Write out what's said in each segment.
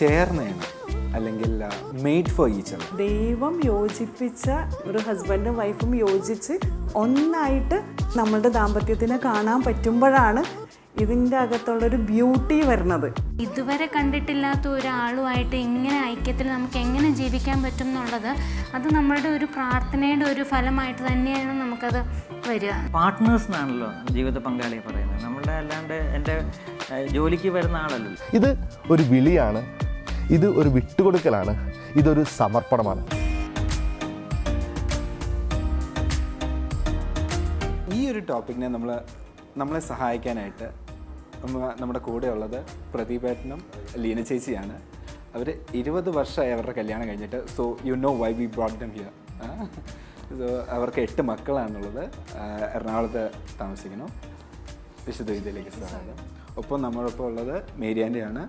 ചേർന്നേണ് അല്ലെങ്കിൽ made for each other. ദൈവം യോജിപ്പിച്ച ഒരു ഹസ്ബൻഡും വൈഫും യോജിച്ച് ഒന്നായിട്ട് നമ്മളുടെ ദാമ്പത്യത്തിനെ കാണാൻ പറ്റുമ്പോഴാണ് ഇതിൻ്റെ അകത്തുള്ളൊരു ബ്യൂട്ടി വരുന്നത്. ഇതുവരെ കണ്ടിട്ടില്ലാത്ത ഒരാളുമായിട്ട് ഇങ്ങനെ ഐക്യത്തിൽ നമുക്ക് എങ്ങനെ ജീവിക്കാൻ പറ്റും എന്നുള്ളത് അത് നമ്മളുടെ ഒരു പ്രാർത്ഥനയുടെ ഒരു ഫലമായിട്ട് തന്നെയാണ് നമുക്കത് വരിക. പാർട്ട്നേഴ്സ് എന്നാണല്ലോ ജീവിത പങ്കാളിയെ പറയുന്നത്, നമ്മളുടെ അല്ലാണ്ട് എൻ്റെ ജോലിക്ക് വരുന്ന ആളല്ലല്ലോ. ഇത് ഒരു വിളിയാണ്, ഇത് ഒരു വിട്ടുകൊടുക്കലാണ്, ഇതൊരു സമർപ്പണമാണ്. ഈ ഒരു ടോപ്പിക്കിനെ നമ്മളെ സഹായിക്കാനായിട്ട് നമ്മുടെ കൂടെ ഉള്ളത് പ്രദീപേട്ടനും ലീന ചേച്ചിയാണ്. അവർ 20 വർഷമായി അവരുടെ കല്യാണം കഴിഞ്ഞിട്ട്. So you know why we brought them here. So അവർക്ക് 8 മക്കളാണുള്ളത്. എറണാകുളത്ത് താമസിക്കുന്നു. വിശുദ്ധ വിദ്യയിലേക്ക് സ്വാഗതം. ഒപ്പം നമ്മളൊപ്പം ഉള്ളത് മേരി ആൻ്റിയാണ്.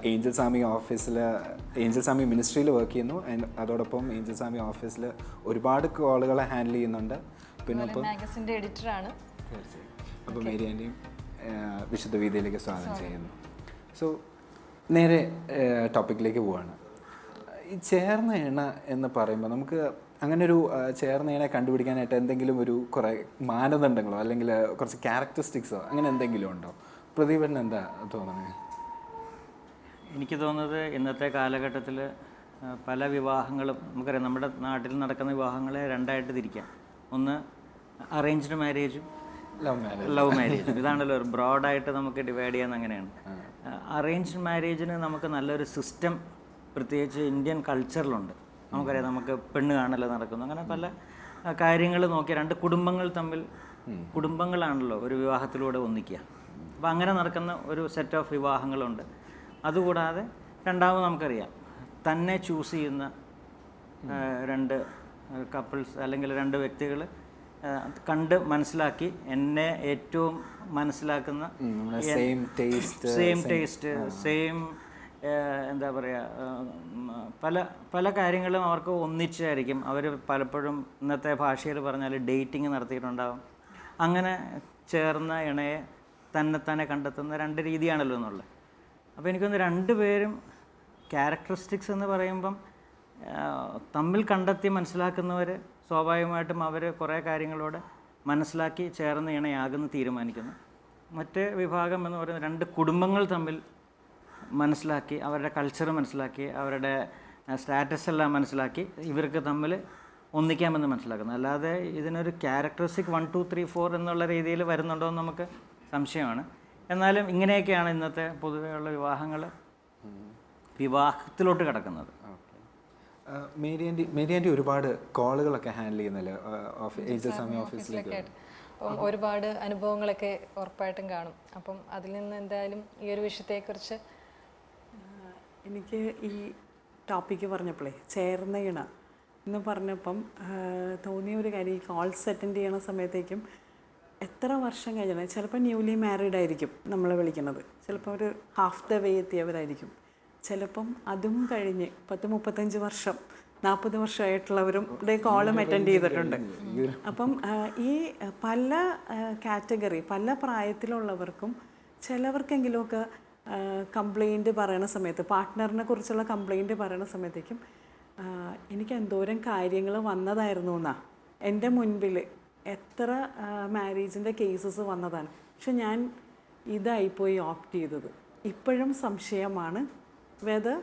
ഏഞ്ചൽ സാമി മിനിസ്ട്രിയിൽ വർക്ക് ചെയ്യുന്നു. അതോടൊപ്പം ഏഞ്ചൽ സാമി ഓഫീസിൽ ഒരുപാട് കോളുകളെ ഹാൻഡിൽ ചെയ്യുന്നുണ്ട്. പിന്നെ ഒപ്പം മാഗസിൻ്റെ എഡിറ്ററാണ്. തീർച്ചയായും. അപ്പോൾ മേരി ആൻ്റിയും വിശുദ്ധ വീതിയിലേക്ക് സ്വാഗതം ചെയ്യുന്നു. സോ നേരെ ടോപ്പിക്കിലേക്ക് പോവാണ്. ഈ ചേർന്ന എണ്ണ എന്ന് പറയുമ്പോൾ നമുക്ക് അങ്ങനെ ഒരു ചേർന്ന എണ്ണ കണ്ടുപിടിക്കാനായിട്ട് എന്തെങ്കിലും ഒരു കുറേ മാനദണ്ഡങ്ങളോ അല്ലെങ്കിൽ കുറച്ച് ക്യാരക്ടറിസ്റ്റിക്സോ അങ്ങനെ എന്തെങ്കിലും ഉണ്ടോ? പ്രദീപന് എന്താ തോന്നുന്നത്? എനിക്ക് തോന്നുന്നത് ഇന്നത്തെ കാലഘട്ടത്തിൽ പല വിവാഹങ്ങളും നമുക്കറിയാം, നമ്മുടെ നാട്ടിൽ നടക്കുന്ന വിവാഹങ്ങളെ രണ്ടായിട്ട് തിരിക്കാം. ഒന്ന് അറേഞ്ച്ഡ് മാരേജും ലവ് മാരേജും. ഇതാണല്ലോ ബ്രോഡായിട്ട് നമുക്ക് ഡിവൈഡ് ചെയ്യാൻ. അങ്ങനെയാണ് അറേഞ്ച്ഡ് മാരേജിന് നമുക്ക് നല്ലൊരു സിസ്റ്റം പ്രത്യേകിച്ച് ഇന്ത്യൻ കൾച്ചറിലുണ്ട്. നമുക്കറിയാം, നമുക്ക് പെണ്ണ് കാണൽ നടക്കുന്നു, അങ്ങനെ പല കാര്യങ്ങൾ നോക്കി രണ്ട് കുടുംബങ്ങൾ തമ്മിൽ, കുടുംബങ്ങളാണല്ലോ ഒരു വിവാഹത്തിലൂടെ ഒന്നിക്കുക. അപ്പോൾ അങ്ങനെ നടക്കുന്ന ഒരു സെറ്റ് ഓഫ് വിവാഹങ്ങളുണ്ട്. അതുകൂടാതെ രണ്ടാമത് നമുക്കറിയാം, തന്നെ ചൂസ് ചെയ്യുന്ന രണ്ട് കപ്പിൾസ് അല്ലെങ്കിൽ രണ്ട് വ്യക്തികൾ കണ്ട് മനസ്സിലാക്കി എന്നെ ഏറ്റവും മനസ്സിലാക്കുന്ന സെയിം ടേസ്റ്റ് സെയിം എന്താ പറയുക, പല കാര്യങ്ങളും അവർക്ക് ഒന്നിച്ചായിരിക്കും. അവർ പലപ്പോഴും ഇന്നത്തെ ഭാഷയിൽ പറഞ്ഞാൽ ഡേറ്റിംഗ് നടത്തിയിട്ടുണ്ടാകും. അങ്ങനെ ചേർന്ന ഇണയെ തന്നെ കണ്ടെത്തുന്ന രണ്ട് രീതിയാണല്ലോ എന്നുള്ളത്. അപ്പോൾ എനിക്കൊന്ന് രണ്ടുപേരും ക്യാരക്ടറിസ്റ്റിക്സ് എന്ന് പറയുമ്പം തമ്മിൽ കണ്ടെത്തി മനസ്സിലാക്കുന്നവർ സ്വാഭാവികമായിട്ടും അവർ കുറേ കാര്യങ്ങളോട് മനസ്സിലാക്കി ചേർന്ന് ഇണയാകുന്നു തീരുമാനിക്കുന്നു. മറ്റേ വിഭാഗം എന്ന് പറയുന്നത് രണ്ട് കുടുംബങ്ങൾ തമ്മിൽ മനസ്സിലാക്കി അവരുടെ കൾച്ചർ മനസ്സിലാക്കി അവരുടെ സ്റ്റാറ്റസ് എല്ലാം മനസ്സിലാക്കി ഇവർക്ക് തമ്മിൽ ഒന്നിക്കാമെന്ന് മനസ്സിലാക്കുന്നു. അല്ലാതെ ഇതിനൊരു ക്യാരക്ടറിസ്റ്റിക് 1, 2, 3, 4 എന്നുള്ള രീതിയിൽ വരുന്നുണ്ടോ എന്ന് നമുക്ക് സംശയമാണ്. എന്നാലും ഇങ്ങനെയൊക്കെയാണ് ഇന്നത്തെ പൊതുവെയുള്ള വിവാഹത്തിലോട്ട് കിടക്കുന്നത്. മേരി ആൻ്റി ഒരുപാട് കോളുകളൊക്കെ ഹാൻഡിൽ ചെയ്യുന്നല്ലേ ഏഞ്ചൽ സാമി ഓഫീസിലേക്ക്? അപ്പം ഒരുപാട് അനുഭവങ്ങളൊക്കെ ഉറപ്പായിട്ടും കാണും. അപ്പം അതിൽ നിന്ന് എന്തായാലും ഈ ഒരു വിഷയത്തെക്കുറിച്ച് എനിക്ക് ഈ ടോപ്പിക്ക് പറഞ്ഞപ്പോഴേ ചേർന്ന ഇണ എന്ന് പറഞ്ഞപ്പം തോന്നിയ ഒരു കാര്യം, ഈ കോൾസ് അറ്റൻഡ് ചെയ്യണ സമയത്തേക്കും എത്ര വർഷം കഴിഞ്ഞാൽ ചിലപ്പോൾ ന്യൂലി മാരീഡ് ആയിരിക്കും നമ്മളെ വിളിക്കുന്നത്, ചിലപ്പോൾ ഒരു ഹാഫ് ദ വേ എത്തിയവരായിരിക്കും, ചിലപ്പം അതും കഴിഞ്ഞ് 10-35 വർഷം 40 വർഷമായിട്ടുള്ളവരും കോളും അറ്റൻഡ് ചെയ്തിട്ടുണ്ട്. അപ്പം ഈ പല കാറ്റഗറി പല പ്രായത്തിലുള്ളവർക്കും ചിലവർക്കെങ്കിലുമൊക്കെ കംപ്ലൈൻറ്റ് പറയണ സമയത്ത്, പാർട്ട്ണറിനെ കുറിച്ചുള്ള കംപ്ലൈൻറ്റ് പറയണ സമയത്തേക്കും എനിക്ക് എന്തോരം കാര്യങ്ങൾ വന്നതായിരുന്നു എന്നാ എൻ്റെ മുൻപിൽ എത്ര മാരേജിൻ്റെ കേസസ് വന്നതാണ്. പക്ഷെ ഞാൻ ഇതായിപ്പോയി ഓപ്റ്റ് ചെയ്തത്. ഇപ്പോഴും സംശയമാണ് whether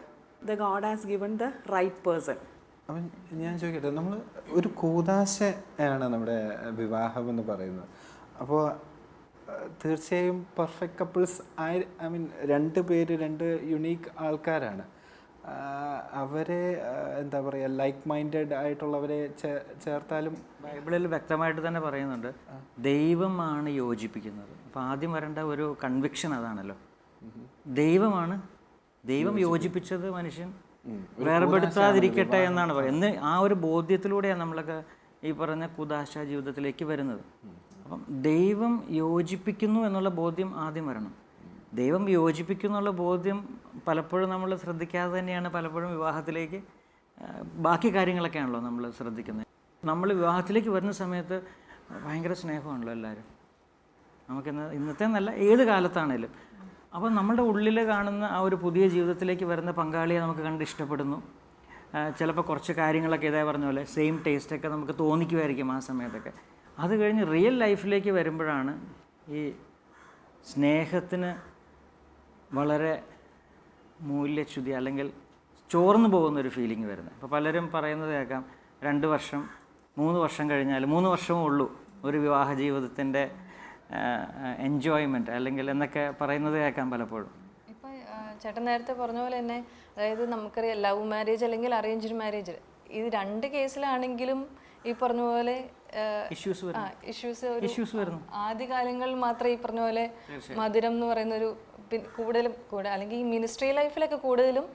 the God has given the right person. അപ്പം ഞാൻ ചോദിക്കട്ടെ, നമ്മൾ ഒരു കൂദാശയാണ് നമ്മുടെ വിവാഹം എന്ന് പറയുന്നത്. അപ്പോൾ തീർച്ചയായും പെർഫെക്റ്റ് കപ്പിൾസ് ഐ മീൻ രണ്ട് പേര് രണ്ട് യുണീക്ക് ആൾക്കാരാണ്. അവരെ എന്താ പറയുക, ലൈക്ക് മൈൻഡഡ് ആയിട്ടുള്ളവരെ ചേർത്താലും ബൈബിളിൽ വ്യക്തമായിട്ട് തന്നെ പറയുന്നുണ്ട്, ദൈവമാണ് യോജിപ്പിക്കുന്നത്. അപ്പോൾ ആദ്യം വരേണ്ട ഒരു കൺവിക്ഷൻ അതാണല്ലോ, ദൈവം യോജിപ്പിച്ചത് മനുഷ്യൻ വേർപെടുത്താതിരിക്കട്ടെ എന്നാണ് പറയുന്നത്. ആ ഒരു ബോധ്യത്തിലൂടെയാണ് നമ്മളൊക്കെ ഈ പറഞ്ഞ കുദാശ ജീവിതത്തിലേക്ക് വരുന്നത്. അപ്പം ദൈവം യോജിപ്പിക്കുന്നു എന്നുള്ള ബോധ്യം ആദ്യം വരണം. ദൈവം യോജിപ്പിക്കുന്നുള്ള ബോധ്യം പലപ്പോഴും നമ്മൾ ശ്രദ്ധിക്കാതെ തന്നെയാണ് പലപ്പോഴും വിവാഹത്തിലേക്ക് ബാക്കി കാര്യങ്ങളൊക്കെയാണല്ലോ നമ്മൾ ശ്രദ്ധിക്കുന്നത്. നമ്മൾ വിവാഹത്തിലേക്ക് വരുന്ന സമയത്ത് ഭയങ്കര സ്നേഹമാണല്ലോ എല്ലാവരും. നമുക്കിന്ന് ഇന്നത്തെ നല്ല ഏത് കാലത്താണേലും അപ്പോൾ നമ്മുടെ ഉള്ളിൽ കാണുന്ന ആ ഒരു പുതിയ ജീവിതത്തിലേക്ക് വരുന്ന പങ്കാളിയെ നമുക്ക് കണ്ട് ഇഷ്ടപ്പെടുന്നു. ചിലപ്പോൾ കുറച്ച് കാര്യങ്ങളൊക്കെ ഇതേ പറഞ്ഞ പോലെ സെയിം ടേസ്റ്റൊക്കെ നമുക്ക് തോന്നിക്കുമായിരിക്കും ആ സമയത്തൊക്കെ. അത് കഴിഞ്ഞ് റിയൽ ലൈഫിലേക്ക് വരുമ്പോഴാണ് ഈ സ്നേഹത്തിന് വളരെ മൂല്യച്യുതി അല്ലെങ്കിൽ ചോർന്നു പോകുന്നൊരു ഫീലിംഗ് വരുന്നത്. അപ്പോൾ പലരും പറയുന്നത് കേൾക്കാം 2 വർഷം 3 വർഷം കഴിഞ്ഞാൽ 3 വർഷമേ ഉള്ളൂ ഒരു വിവാഹ ജീവിതത്തിൻ്റെ എൻജോയ്മെൻറ്റ് അല്ലെങ്കിൽ എന്നൊക്കെ പറയുന്നത് കേൾക്കാം പലപ്പോഴും. ഇപ്പം ചേട്ടൻ നേരത്തെ പറഞ്ഞ പോലെ തന്നെ, അതായത് നമുക്കറിയാം ലവ് മാരേജ് അല്ലെങ്കിൽ അറേഞ്ച്ഡ് മാരേജ്, ഇത് 2 കേസിലാണെങ്കിലും ഈ പറഞ്ഞ പോലെ ഇഷ്യൂസ് വരുന്നു. ആദ്യകാലങ്ങളിൽ മാത്രമേ ഈ പറഞ്ഞ പോലെ മധുരം എന്ന് പറയുന്ന ഒരു കൂടുതലും അല്ലെങ്കിൽ ഈ മിനിസ്ട്രി ലൈഫിലൊക്കെ കൂടുതലും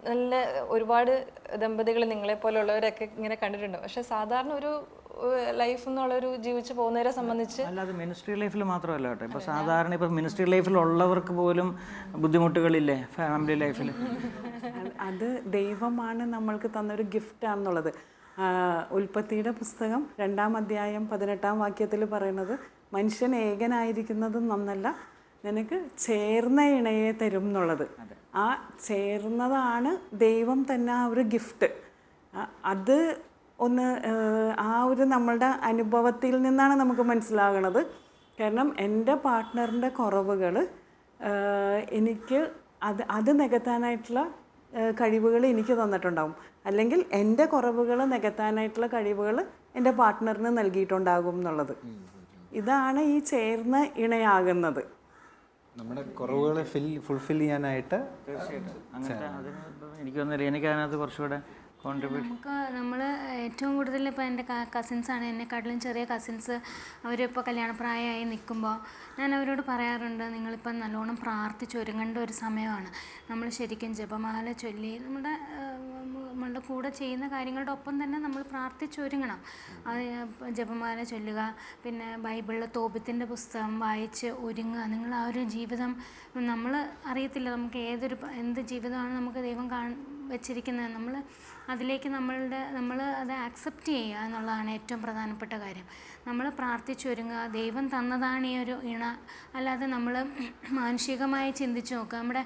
നല്ല ഒരുപാട് ദമ്പതികൾ നിങ്ങളെപ്പോലുള്ളവരൊക്കെ ഇങ്ങനെ കണ്ടിട്ടുണ്ട്. പക്ഷെ സാധാരണ ഒരു ലൈഫ് എന്നുള്ളൊരു ജീവിച്ച് പോകുന്നവരെ സംബന്ധിച്ച് അല്ലാതെ മിനിസ്ട്രി ലൈഫിൽ മാത്രമല്ല കേട്ടോ, ഇപ്പോൾ സാധാരണ ഇപ്പോൾ മിനിസ്ട്രി ലൈഫിലുള്ളവർക്ക് പോലും ബുദ്ധിമുട്ടുകളില്ലേ ഫാമിലി ലൈഫിൽ? അത് ദൈവമാണ് നമ്മൾക്ക് തന്നൊരു ഗിഫ്റ്റാണെന്നുള്ളത്. ഉൽപ്പത്തിയുടെ പുസ്തകം 2-ാം അധ്യായം 18-ാം വാക്യത്തിൽ പറയുന്നത്, മനുഷ്യൻ ഏകനായിരിക്കുന്നത് നന്നല്ല, നിനക്ക് ചേർന്ന ഇണയെ തരും എന്നുള്ളത്. ആ ചേർന്നതാണ് ദൈവം തന്നെ ആ ഒരു ഗിഫ്റ്റ്. അത് ഒന്ന് ആ ഒരു നമ്മളുടെ അനുഭവത്തിൽ നിന്നാണ് നമുക്ക് മനസ്സിലാകണത്. കാരണം എൻ്റെ പാർട്ട്ണറിൻ്റെ കുറവുകൾ എനിക്ക് അത് നികത്താനായിട്ടുള്ള കഴിവുകൾ എനിക്ക് തന്നിട്ടുണ്ടാവും, അല്ലെങ്കിൽ എൻ്റെ കുറവുകൾ നികത്താനായിട്ടുള്ള കഴിവുകൾ എൻ്റെ പാർട്ട്ണറിന് നൽകിയിട്ടുണ്ടാകും എന്നുള്ളത്. ഇതാണ് ഈ ചേർന്ന ഇണയാകുന്നത്. നമ്മുടെ കുറവുകളെ ഫുൾഫിൽ ചെയ്യാനായിട്ട്. തീർച്ചയായിട്ടും അങ്ങനത്തെ അതിന് എനിക്ക് തോന്നുന്നില്ല, എനിക്ക് അതിനകത്ത് കുറച്ചുകൂടെ നമുക്ക് നമ്മൾ ഏറ്റവും കൂടുതൽ ഇപ്പോൾ എൻ്റെ കസിൻസാണ്, എന്നെക്കാട്ടിലും ചെറിയ കസിൻസ്, അവരിപ്പോൾ കല്യാണപ്രായമായി നിൽക്കുമ്പോൾ ഞാൻ അവരോട് പറയാറുണ്ട്, നിങ്ങളിപ്പം നല്ലോണം പ്രാർത്ഥിച്ചൊരുങ്ങേണ്ട ഒരു സമയമാണ്. നമ്മൾ ശരിക്കും ജപമാല ചൊല്ലി നമ്മളുടെ കൂടെ ചെയ്യുന്ന കാര്യങ്ങളുടെ ഒപ്പം തന്നെ നമ്മൾ പ്രാർത്ഥിച്ചൊരുങ്ങണം. അത് ജപമാല ചൊല്ലുക, പിന്നെ ബൈബിളിലെ തോബിത്തിൻ്റെ പുസ്തകം വായിച്ച് ഒരുങ്ങുക. നിങ്ങൾ ആ ഒരു ജീവിതം നമ്മൾ അറിയത്തില്ല, നമുക്ക് എന്ത് ജീവിതമാണ് നമുക്ക് ദൈവം വെച്ചിരിക്കുന്നത്. നമ്മൾ അതിലേക്ക് നമ്മൾ അത് ആക്സെപ്റ്റ് ചെയ്യുക എന്നുള്ളതാണ് ഏറ്റവും പ്രധാനപ്പെട്ട കാര്യം. നമ്മൾ പ്രാർത്ഥിച്ചൊരുങ്ങുക, ദൈവം തന്നതാണ് ഈ ഒരു ഇണ. അല്ലാതെ നമ്മൾ മാനുഷികമായി ചിന്തിച്ച് നോക്കുക. നമ്മുടെ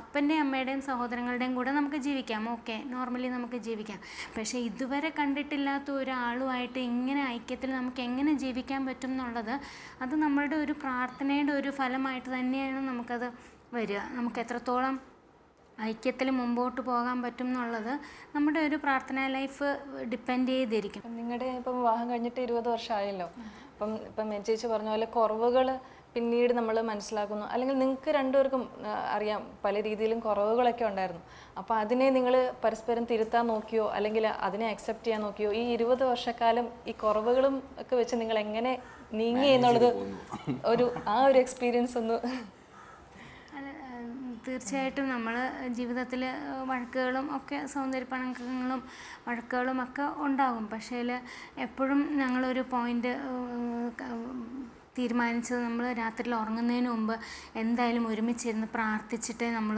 അപ്പൻ്റെയും അമ്മയുടെയും സഹോദരങ്ങളുടെയും കൂടെ നമുക്ക് ജീവിക്കാം, ഓക്കെ, നോർമലി നമുക്ക് ജീവിക്കാം. പക്ഷേ ഇതുവരെ കണ്ടിട്ടില്ലാത്ത ഒരാളുമായിട്ട് ഇങ്ങനെ ഐക്യത്തിൽ നമുക്ക് എങ്ങനെ ജീവിക്കാൻ പറ്റും എന്നുള്ളത്, അത് നമ്മളുടെ ഒരു പ്രാർത്ഥനയുടെ ഒരു ഫലമായിട്ട് തന്നെയാണ് നമുക്കത് വരിക. നമുക്ക് എത്രത്തോളം ഐക്യത്തിൽ മുമ്പോട്ട് പോകാൻ പറ്റും എന്നുള്ളത് നമ്മുടെ ഒരു പ്രാർത്ഥനാ ലൈഫ് ഡിപ്പെൻഡ് ചെയ്തിരിക്കും. നിങ്ങളുടെ ഇപ്പം വിവാഹം കഴിഞ്ഞിട്ട് 20 വർഷമായല്ലോ. ഇപ്പം ചേച്ചി പറഞ്ഞ പോലെ കുറവുകൾ പിന്നീട് നമ്മൾ മനസ്സിലാക്കുന്നു, അല്ലെങ്കിൽ നിങ്ങൾക്ക് രണ്ടുപേർക്കും അറിയാം പല രീതിയിലും കുറവുകളൊക്കെ ഉണ്ടായിരുന്നു. അപ്പോൾ അതിനെ നിങ്ങൾ പരസ്പരം തിരുത്താൻ നോക്കിയോ, അല്ലെങ്കിൽ അതിനെ അക്സെപ്റ്റ് ചെയ്യാൻ നോക്കിയോ? ഈ 20 വർഷക്കാലം ഈ കുറവുകളും ഒക്കെ വെച്ച് നിങ്ങൾ എങ്ങനെ നീങ്ങി എന്നുള്ളത് ആ ഒരു എക്സ്പീരിയൻസ് ഒന്ന്. തീർച്ചയായിട്ടും നമ്മൾ ജീവിതത്തിൽ വഴക്കുകളും ഒക്കെ, സൗന്ദര്യപ്പണക്കങ്ങളും വഴക്കുകളും ഒക്കെ ഉണ്ടാകും. പക്ഷേ എപ്പോഴും ഞങ്ങളൊരു പോയിൻ്റ് തീരുമാനിച്ചത്, നമ്മൾ രാത്രിയിൽ ഉറങ്ങുന്നതിന് മുമ്പ് എന്തായാലും ഒരുമിച്ചിരുന്ന് പ്രാർത്ഥിച്ചിട്ടേ നമ്മൾ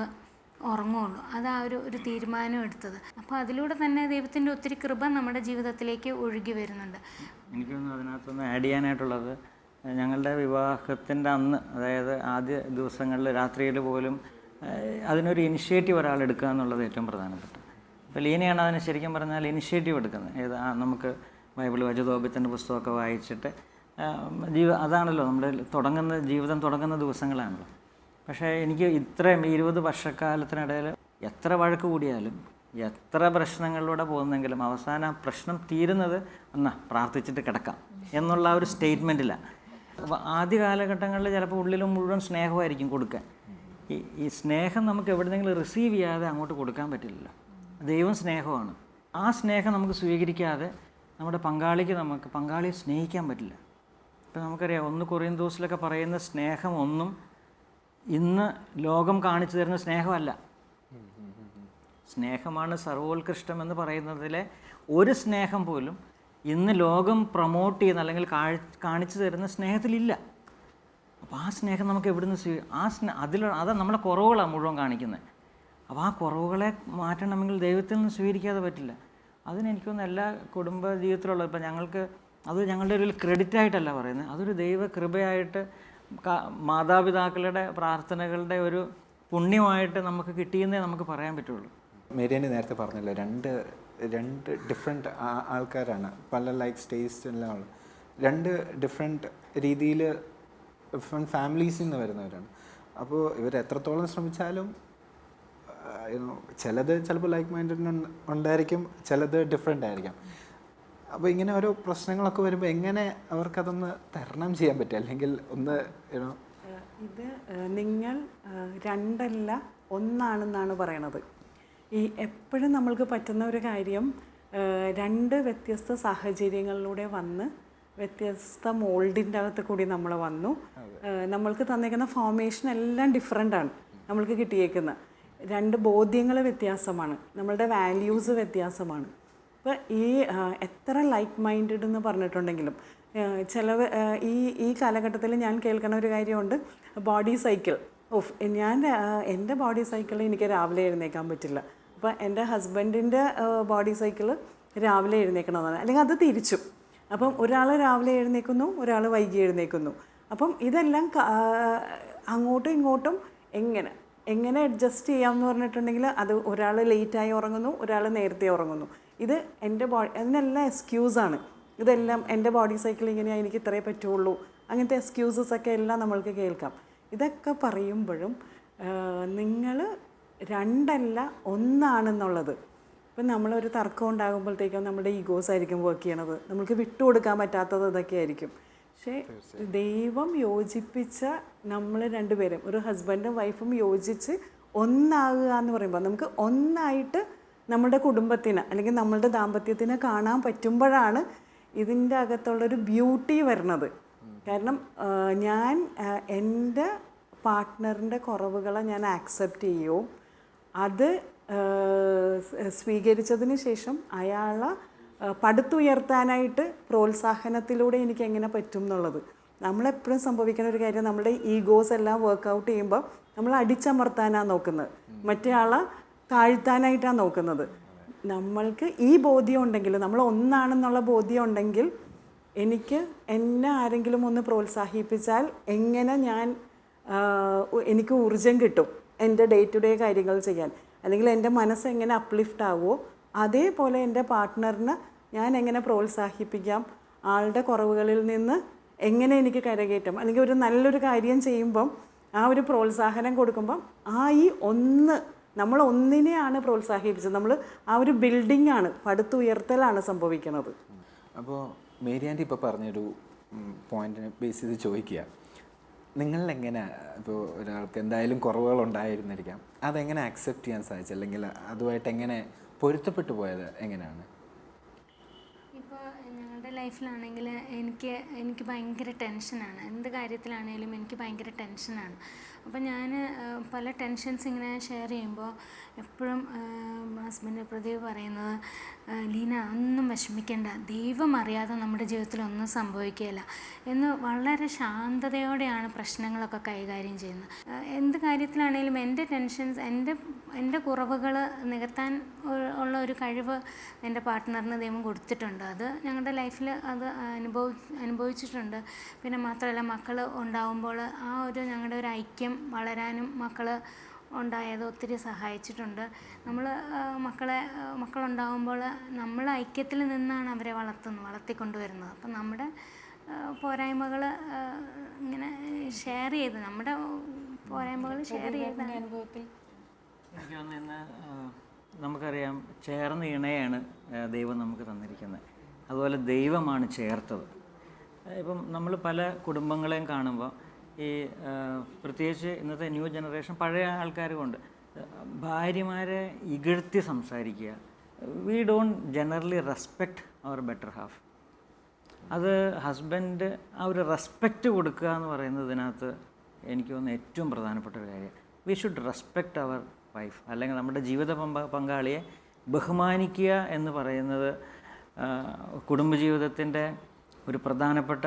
ഉറങ്ങുള്ളൂ. അതാ ഒരു തീരുമാനം എടുത്തത്. അപ്പോൾ അതിലൂടെ തന്നെ ദൈവത്തിൻ്റെ ഒത്തിരി കൃപ നമ്മുടെ ജീവിതത്തിലേക്ക് ഒഴുകി വരുന്നുണ്ട്. എനിക്കൊന്ന് അതിനകത്തൊന്ന് ആഡ് ചെയ്യാനായിട്ടുള്ളത്, ഞങ്ങളുടെ വിവാഹത്തിൻ്റെ അന്ന്, അതായത് ആദ്യ ദിവസങ്ങളിൽ രാത്രിയിൽ പോലും അതിനൊരു ഇനിഷ്യേറ്റീവ് ഒരാൾ എടുക്കുക എന്നുള്ളത് ഏറ്റവും പ്രധാനപ്പെട്ട. അപ്പോൾ ലീനയാണ് അതിന് ശരിക്കും പറഞ്ഞാൽ ഇനിഷ്യേറ്റീവ് എടുക്കുന്നത്. നമുക്ക് ബൈബിൾ വായിച്ച് തോബിത്തിൻ്റെ പുസ്തകമൊക്കെ വായിച്ചിട്ട് അതാണല്ലോ നമ്മുടെ ജീവിതം തുടങ്ങുന്ന ദിവസങ്ങളാണല്ലോ. പക്ഷേ എനിക്ക് ഇത്രയും 20 വർഷക്കാലത്തിനിടയിൽ എത്ര വഴക്ക് കൂടിയാലും എത്ര പ്രശ്നങ്ങളിലൂടെ പോകുന്നെങ്കിലും അവസാനം പ്രശ്നം തീരുന്നത് പ്രാർത്ഥിച്ചിട്ട് കിടക്കാം എന്നുള്ള ഒരു സ്റ്റേറ്റ്മെൻറ്റിലാണ്. അപ്പോൾ ആദ്യ കാലഘട്ടങ്ങളിൽ ചിലപ്പോൾ ഉള്ളിലും മുഴുവൻ സ്നേഹമായിരിക്കും കൊടുക്കാൻ. ഈ സ്നേഹം നമുക്ക് എവിടെയെങ്കിലും റിസീവ് ചെയ്യാതെ അങ്ങോട്ട് കൊടുക്കാൻ പറ്റില്ലല്ലോ. ദൈവം സ്നേഹമാണ്. ആ സ്നേഹം നമുക്ക് സ്വീകരിക്കാതെ നമ്മുടെ പങ്കാളിയെ സ്നേഹിക്കാൻ പറ്റില്ല. ഇപ്പം നമുക്കറിയാം 1 കൊറിന്തോസിലൊക്കെ പറയുന്ന സ്നേഹം ഒന്നും ഇന്ന് ലോകം കാണിച്ചു തരുന്ന സ്നേഹമല്ല. സ്നേഹമാണ് സർവോത്കൃഷ്ടം എന്ന് പറയുന്നതിലെ ഒരു സ്നേഹം പോലും ഇന്ന് ലോകം പ്രൊമോട്ട് ചെയ്യുന്ന അല്ലെങ്കിൽ കാണിച്ചു തരുന്ന സ്നേഹത്തിലില്ല. അപ്പോൾ ആ സ്നേഹം നമുക്ക് എവിടുന്ന് അതാണ് നമ്മളെ കുറവുകളാണ് മുഴുവൻ കാണിക്കുന്നത്. അപ്പോൾ ആ കുറവുകളെ മാറ്റണമെങ്കിൽ ദൈവത്തിൽ നിന്ന് സ്വീകരിക്കാതെ പറ്റില്ല. അതിനെനിക്കൊന്ന് എല്ലാ കുടുംബ ജീവിതത്തിലുള്ള, ഇപ്പം ഞങ്ങൾക്ക് അത് ഞങ്ങളുടെ ഒരു ക്രെഡിറ്റായിട്ടല്ല പറയുന്നത്, അതൊരു ദൈവ കൃപയായിട്ട് മാതാപിതാക്കളുടെ പ്രാർത്ഥനകളുടെ ഒരു പുണ്യമായിട്ട് നമുക്ക് കിട്ടിയെന്നേ നമുക്ക് പറയാൻ പറ്റുള്ളൂ. മേരിയാനി നേരത്തെ പറഞ്ഞല്ലോ, രണ്ട് ഡിഫറെൻറ്റ് ആൾക്കാരാണ്, പല ലൈഫ് ടേസ്റ്റ് എല്ലാം ഉള്ള രണ്ട് ഡിഫറെൻറ്റ് രീതിയിൽ ഡിഫറെൻറ്റ് ഫാമിലീസിൽ നിന്ന് വരുന്നവരാണ്. അപ്പോൾ ഇവർ എത്രത്തോളം ശ്രമിച്ചാലും ചിലത് ചിലപ്പോൾ ലൈക്ക് മൈൻഡഡ് ഉണ്ടായിരിക്കും, ചിലത് ഡിഫറെൻ്റ് ആയിരിക്കാം. അപ്പോൾ ഇങ്ങനെ ഓരോ പ്രശ്നങ്ങളൊക്കെ വരുമ്പോൾ എങ്ങനെ അവർക്കതൊന്ന് തരണം ചെയ്യാൻ പറ്റും, അല്ലെങ്കിൽ ഒന്ന് ഇത് നിങ്ങൾ രണ്ടല്ല ഒന്നാണെന്നാണ് പറയണത്. ഈ എപ്പോഴും നമ്മൾക്ക് പറ്റുന്ന ഒരു കാര്യം, രണ്ട് വ്യത്യസ്ത സാഹചര്യങ്ങളിലൂടെ വന്ന് വ്യത്യസ്ത മോൾഡിൻ്റെ അകത്ത് കൂടി നമ്മൾ വന്നു. നമ്മൾക്ക് തന്നേക്കുന്ന ഫോർമേഷൻ എല്ലാം ഡിഫറെൻ്റ് ആണ്. നമ്മൾക്ക് കിട്ടിയേക്കുന്ന രണ്ട് ബോധ്യങ്ങൾ വ്യത്യാസമാണ്, നമ്മളുടെ വാല്യൂസ് വ്യത്യാസമാണ്. അപ്പോൾ ഈ എത്ര ലൈക്ക് മൈൻഡഡ് എന്ന് പറഞ്ഞിട്ടുണ്ടെങ്കിലും ഈ കാലഘട്ടത്തിൽ ഞാൻ കേൾക്കുന്ന ഒരു കാര്യമുണ്ട്, ബോഡി സൈക്കിൾ. എൻ്റെ ബോഡി സൈക്കിൾ എനിക്ക് രാവിലെ എഴുന്നേക്കാൻ പറ്റില്ല. അപ്പോൾ എൻ്റെ ഹസ്ബൻഡിൻ്റെ ബോഡി സൈക്കിൾ രാവിലെ എഴുന്നേക്കണമെന്നാണ്, അല്ലെങ്കിൽ അത് തിരിച്ചു. അപ്പം ഒരാൾ രാവിലെ എഴുന്നേക്കുന്നു, ഒരാൾ വൈകി എഴുന്നേക്കുന്നു. അപ്പം ഇതെല്ലാം അങ്ങോട്ടും ഇങ്ങോട്ടും എങ്ങനെ അഡ്ജസ്റ്റ് ചെയ്യാമെന്ന് പറഞ്ഞിട്ടുണ്ടെങ്കിൽ അത് ഒരാൾ ലേറ്റായി ഉറങ്ങുന്നു, ഒരാൾ നേരത്തെ ഉറങ്ങുന്നു. ഇത് എൻ്റെ അതിനെല്ലാം എക്സ്ക്യൂസാണ്. ഇതെല്ലാം എൻ്റെ ബോഡി സൈക്കിൾ ഇങ്ങനെയാണ്, എനിക്ക് ഇത്രേ പറ്റുള്ളൂ, അങ്ങനത്തെ എക്സ്ക്യൂസസൊക്കെ എല്ലാം നമ്മൾക്ക് കേൾക്കാം. ഇതൊക്കെ പറയുമ്പോഴും നിങ്ങൾ രണ്ടല്ല ഒന്നാണെന്നുള്ളത്. ഇപ്പം നമ്മളൊരു തർക്കം ഉണ്ടാകുമ്പോഴത്തേക്കും നമ്മുടെ ഈഗോസ് ആയിരിക്കും വർക്ക് ചെയ്യണത്, നമുക്ക് വിട്ടുകൊടുക്കാൻ പറ്റാത്തത് ഇതൊക്കെ ആയിരിക്കും. പക്ഷേ ദൈവം യോജിപ്പിച്ച നമ്മൾ രണ്ടുപേരും, ഒരു ഹസ്ബൻഡും വൈഫും യോജിച്ച് ഒന്നാകുക എന്ന് പറയുമ്പോൾ നമുക്ക് ഒന്നായിട്ട് നമ്മുടെ കുടുംബത്തിന് അല്ലെങ്കിൽ നമ്മളുടെ ദാമ്പത്യത്തിനെ കാണാൻ പറ്റുമ്പോഴാണ് ഇതിൻ്റെ അകത്തുള്ളൊരു ബ്യൂട്ടി വരുന്നത്. കാരണം ഞാൻ എൻ്റെ പാർട്ട്ണറിൻ്റെ കുറവുകളെ ഞാൻ ആക്സെപ്റ്റ് ചെയ്യുകയും അത് സ്വീകരിച്ചതിന് ശേഷം അയാളെ പടുത്തുയർത്താനായിട്ട് പ്രോത്സാഹനത്തിലൂടെ എനിക്ക് എങ്ങനെ പറ്റും എന്നുള്ളത്. നമ്മളെപ്പോഴും സംഭവിക്കുന്ന ഒരു കാര്യം, നമ്മുടെ ഈഗോസ് എല്ലാം വർക്കൗട്ട് ചെയ്യുമ്പോൾ നമ്മൾ അടിച്ചമർത്താനാണ് നോക്കുന്നത്, മറ്റേ ആളെ താഴ്ത്താനായിട്ടാണ് നോക്കുന്നത്. നമ്മൾക്ക് ഈ ബോധ്യം ഉണ്ടെങ്കിൽ, നമ്മൾ ഒന്നാണെന്നുള്ള ബോധ്യം ഉണ്ടെങ്കിൽ, എന്നെ ആരെങ്കിലും ഒന്ന് പ്രോത്സാഹിപ്പിച്ചാൽ എങ്ങനെ എനിക്ക് ഊർജം കിട്ടും എൻ്റെ ഡേ ടു ഡേ കാര്യങ്ങൾ ചെയ്യാൻ, അല്ലെങ്കിൽ എൻ്റെ മനസ്സ് എങ്ങനെ അപ്ലിഫ്റ്റ് ആവുമോ അതേപോലെ എൻ്റെ പാർട്ട്ണറിനെ ഞാൻ എങ്ങനെ പ്രോത്സാഹിപ്പിക്കാം, ആളുടെ കുറവുകളിൽ നിന്ന് എങ്ങനെ എനിക്ക് കരകയറ്റം, അല്ലെങ്കിൽ ഒരു നല്ലൊരു കാര്യം ചെയ്യുമ്പം ആ ഒരു പ്രോത്സാഹനം കൊടുക്കുമ്പം നമ്മൾ ഒന്നിനെയാണ് പ്രോത്സാഹിപ്പിച്ചത്, നമ്മൾ ആ ഒരു ബിൽഡിംഗ് ആണ്, പടുത്തുയർത്തലാണ് സംഭവിക്കുന്നത്. അപ്പോൾ മേരി ആൻറ്റി ഇപ്പോൾ പറഞ്ഞൊരു പോയിന്റിനെ ബേസ് ചെയ്ത് ചോദിക്കുക, നിങ്ങളിലെങ്ങനെ ഇപ്പോൾ ഒരാൾക്ക് എന്തായാലും കുറവുകളുണ്ടായിരുന്നിരിക്കാം, അതെങ്ങനെ അക്സെപ്റ്റ് ചെയ്യാൻ സാധിച്ചു, അല്ലെങ്കിൽ അതുമായിട്ട് എങ്ങനെ പൊരുത്തപ്പെട്ടു പോയത് എങ്ങനെയാണ്? ഇപ്പോൾ ഞങ്ങളുടെ ലൈഫിലാണെങ്കിൽ എനിക്ക് ഭയങ്കര ടെൻഷനാണ്, എന്ത് കാര്യത്തിലാണെങ്കിലും എനിക്ക് ഭയങ്കര ടെൻഷനാണ്. അപ്പം ഞാൻ പല ടെൻഷൻസ് ഇങ്ങനെ ഷെയർ ചെയ്യുമ്പോൾ എപ്പോഴും ഹസ്ബൻഡ് പ്രദീപ് പറയുന്നത്, ലീന ഒന്നും വിഷമിക്കേണ്ട, ദൈവം അറിയാതെ നമ്മുടെ ജീവിതത്തിൽ ഒന്നും സംഭവിക്കുകയില്ല എന്ന് വളരെ ശാന്തതയോടെയാണ് പ്രശ്നങ്ങളൊക്കെ കൈകാര്യം ചെയ്യുന്നത്. എന്ത് കാര്യത്തിലാണെങ്കിലും എൻ്റെ ടെൻഷൻസ്, എൻ്റെ കുറവുകൾ നികത്താൻ ഉള്ള ഒരു കഴിവ് എൻ്റെ പാർട്ട്ണറിന് ദൈവം കൊടുത്തിട്ടുണ്ട്. അത് ഞങ്ങളുടെ ലൈഫിൽ അത് അനുഭവിച്ചിട്ടുണ്ട്. പിന്നെ മാത്രമല്ല, മക്കൾ ഉണ്ടാവുമ്പോൾ ആ ഒരു ഞങ്ങളുടെ ഒരു ഐക്യം വളരാനും മക്കൾ ഉണ്ടായത് ഒത്തിരി സഹായിച്ചിട്ടുണ്ട്. മക്കളുണ്ടാകുമ്പോൾ നമ്മൾ ഐക്യത്തിൽ നിന്നാണ് അവരെ വളർത്തിക്കൊണ്ടുവരുന്നത്. അപ്പം നമ്മുടെ പോരായ്മകൾ ഇങ്ങനെ ഷെയർ ചെയ്ത്, നമ്മുടെ പോരായ്മകൾ ഷെയർ ചെയ്ത അനുഭവത്തിൽ എനിക്ക് തോന്നുന്നു നമുക്കറിയാം, ചേർന്ന ഇണയാണ് ദൈവം നമുക്ക് തന്നിരിക്കുന്നത്, അതുപോലെ ദൈവമാണ് ചേർത്തത്. ഇപ്പം നമ്മൾ പല കുടുംബങ്ങളെയും കാണുമ്പോൾ ഈ പ്രത്യേകിച്ച് ഇന്നത്തെ ന്യൂ ജനറേഷൻ പഴയ ആൾക്കാർ കൊണ്ട് ഭാര്യമാരെ ഇകഴ്ത്തി സംസാരിക്കുക. We don't generally respect our better half. അത് ഹസ്ബൻഡ് ആ ഒരു റെസ്പെക്റ്റ് കൊടുക്കുക എന്ന് പറയുന്നതിനകത്ത് എനിക്ക് തോന്നുന്ന ഏറ്റവും പ്രധാനപ്പെട്ട ഒരു കാര്യം. We should respect our wife, അല്ലെങ്കിൽ നമ്മുടെ ജീവിത പങ്കാളിയെ ബഹുമാനിക്കുക എന്ന് പറയുന്നത് കുടുംബജീവിതത്തിൻ്റെ ഒരു പ്രധാനപ്പെട്ട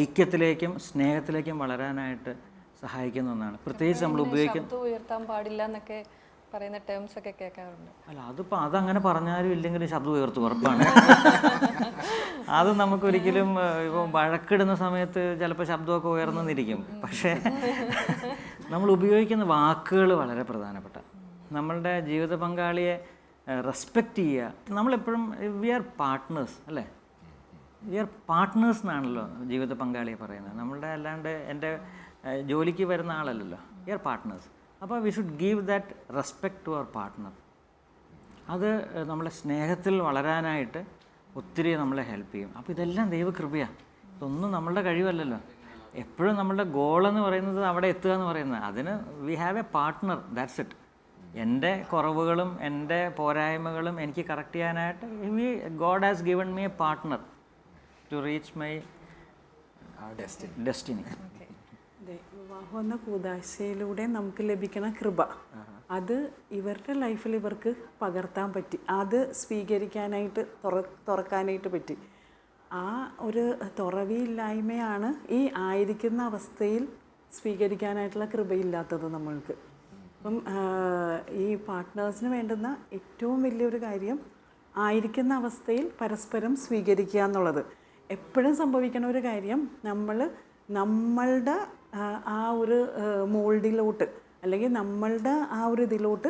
ഐക്യത്തിലേക്കും സ്നേഹത്തിലേക്കും വളരാനായിട്ട് സഹായിക്കുന്ന ഒന്നാണ്. പ്രത്യേകിച്ച് നമ്മൾ ശബ്ദം ഉയർത്താൻ പാടില്ല എന്നൊക്കെ പറയുന്ന ടേംസ് ഒക്കെ കേൾക്കാറുണ്ട്. അല്ല അതിപ്പോൾ അതങ്ങനെ പറഞ്ഞാലും ഇല്ലെങ്കിലും ശബ്ദം ഉയർത്തും ഉറപ്പാണ്. അത് നമുക്കൊരിക്കലും ഇപ്പോൾ വഴക്കിടുന്ന സമയത്ത് ചിലപ്പോൾ ശബ്ദമൊക്കെ ഉയർന്നെന്നിരിക്കും. പക്ഷേ നമ്മൾ ഉപയോഗിക്കുന്ന വാക്കുകൾ വളരെ പ്രധാനപ്പെട്ട, നമ്മളുടെ ജീവിത പങ്കാളിയെ റെസ്പെക്റ്റ് ചെയ്യുക. നമ്മളെപ്പോഴും വി ആർ പാർട്ട്നേഴ്സ് അല്ലേ, വി ആർ പാർട്ട്നേഴ്സ് എന്നാണല്ലോ ജീവിത പങ്കാളിയെ പറയുന്നത്. നമ്മളുടെ അല്ലാണ്ട് എൻ്റെ ജോലിക്ക് വരുന്ന ആളല്ലല്ലോ, വി ആർ പാർട്ട്നേഴ്സ്. അപ്പോൾ we should give that respect to our partner. അത് നമ്മളെ സ്നേഹത്തിൽ വളരാനായിട്ട് ഒത്തിരി നമ്മളെ ഹെൽപ്പ് ചെയ്യും. അപ്പോൾ ഇതെല്ലാം ദൈവകൃപയാണ്, ഇതൊന്നും നമ്മളുടെ കഴിവല്ലല്ലോ. എപ്പോഴും നമ്മളുടെ ഗോളെന്ന് പറയുന്നത് അവിടെ എത്തുക എന്ന് പറയുന്നത്, അതിന് we have a partner, that's it. എൻ്റെ കുറവുകളും എൻ്റെ പോരായ്മകളും എനിക്ക് കറക്റ്റ് ചെയ്യാനായിട്ട് God has given me a partner to reach my destiny. അതെ, വിവാഹം എന്ന കൂദാശയിലൂടെ നമുക്ക് ലഭിക്കുന്ന കൃപ, അത് ഇവരുടെ ലൈഫിൽ ഇവർക്ക് പകർത്താൻ പറ്റി, അത് സ്വീകരിക്കാനായിട്ട് തുറക്കാനായിട്ട് പറ്റി. ആ ഒരു തുറവിയില്ലായ്മയാണ് ഈ ആയിരിക്കുന്ന അവസ്ഥയിൽ സ്വീകരിക്കാനായിട്ടുള്ള കൃപയില്ലാത്തത് നമ്മൾക്ക്. അപ്പം ഈ പാർട്ട്നേഴ്സിന് വേണ്ടുന്ന ഏറ്റവും വലിയൊരു കാര്യം ആയിരിക്കുന്ന അവസ്ഥയിൽ പരസ്പരം സ്വീകരിക്കുക എന്നുള്ളത്. എപ്പോഴും സംഭവിക്കുന്ന ഒരു കാര്യം, നമ്മളുടെ ആ ഒരു മോൾഡിലോട്ട് അല്ലെങ്കിൽ നമ്മളുടെ ആ ഒരു ഇതിലോട്ട്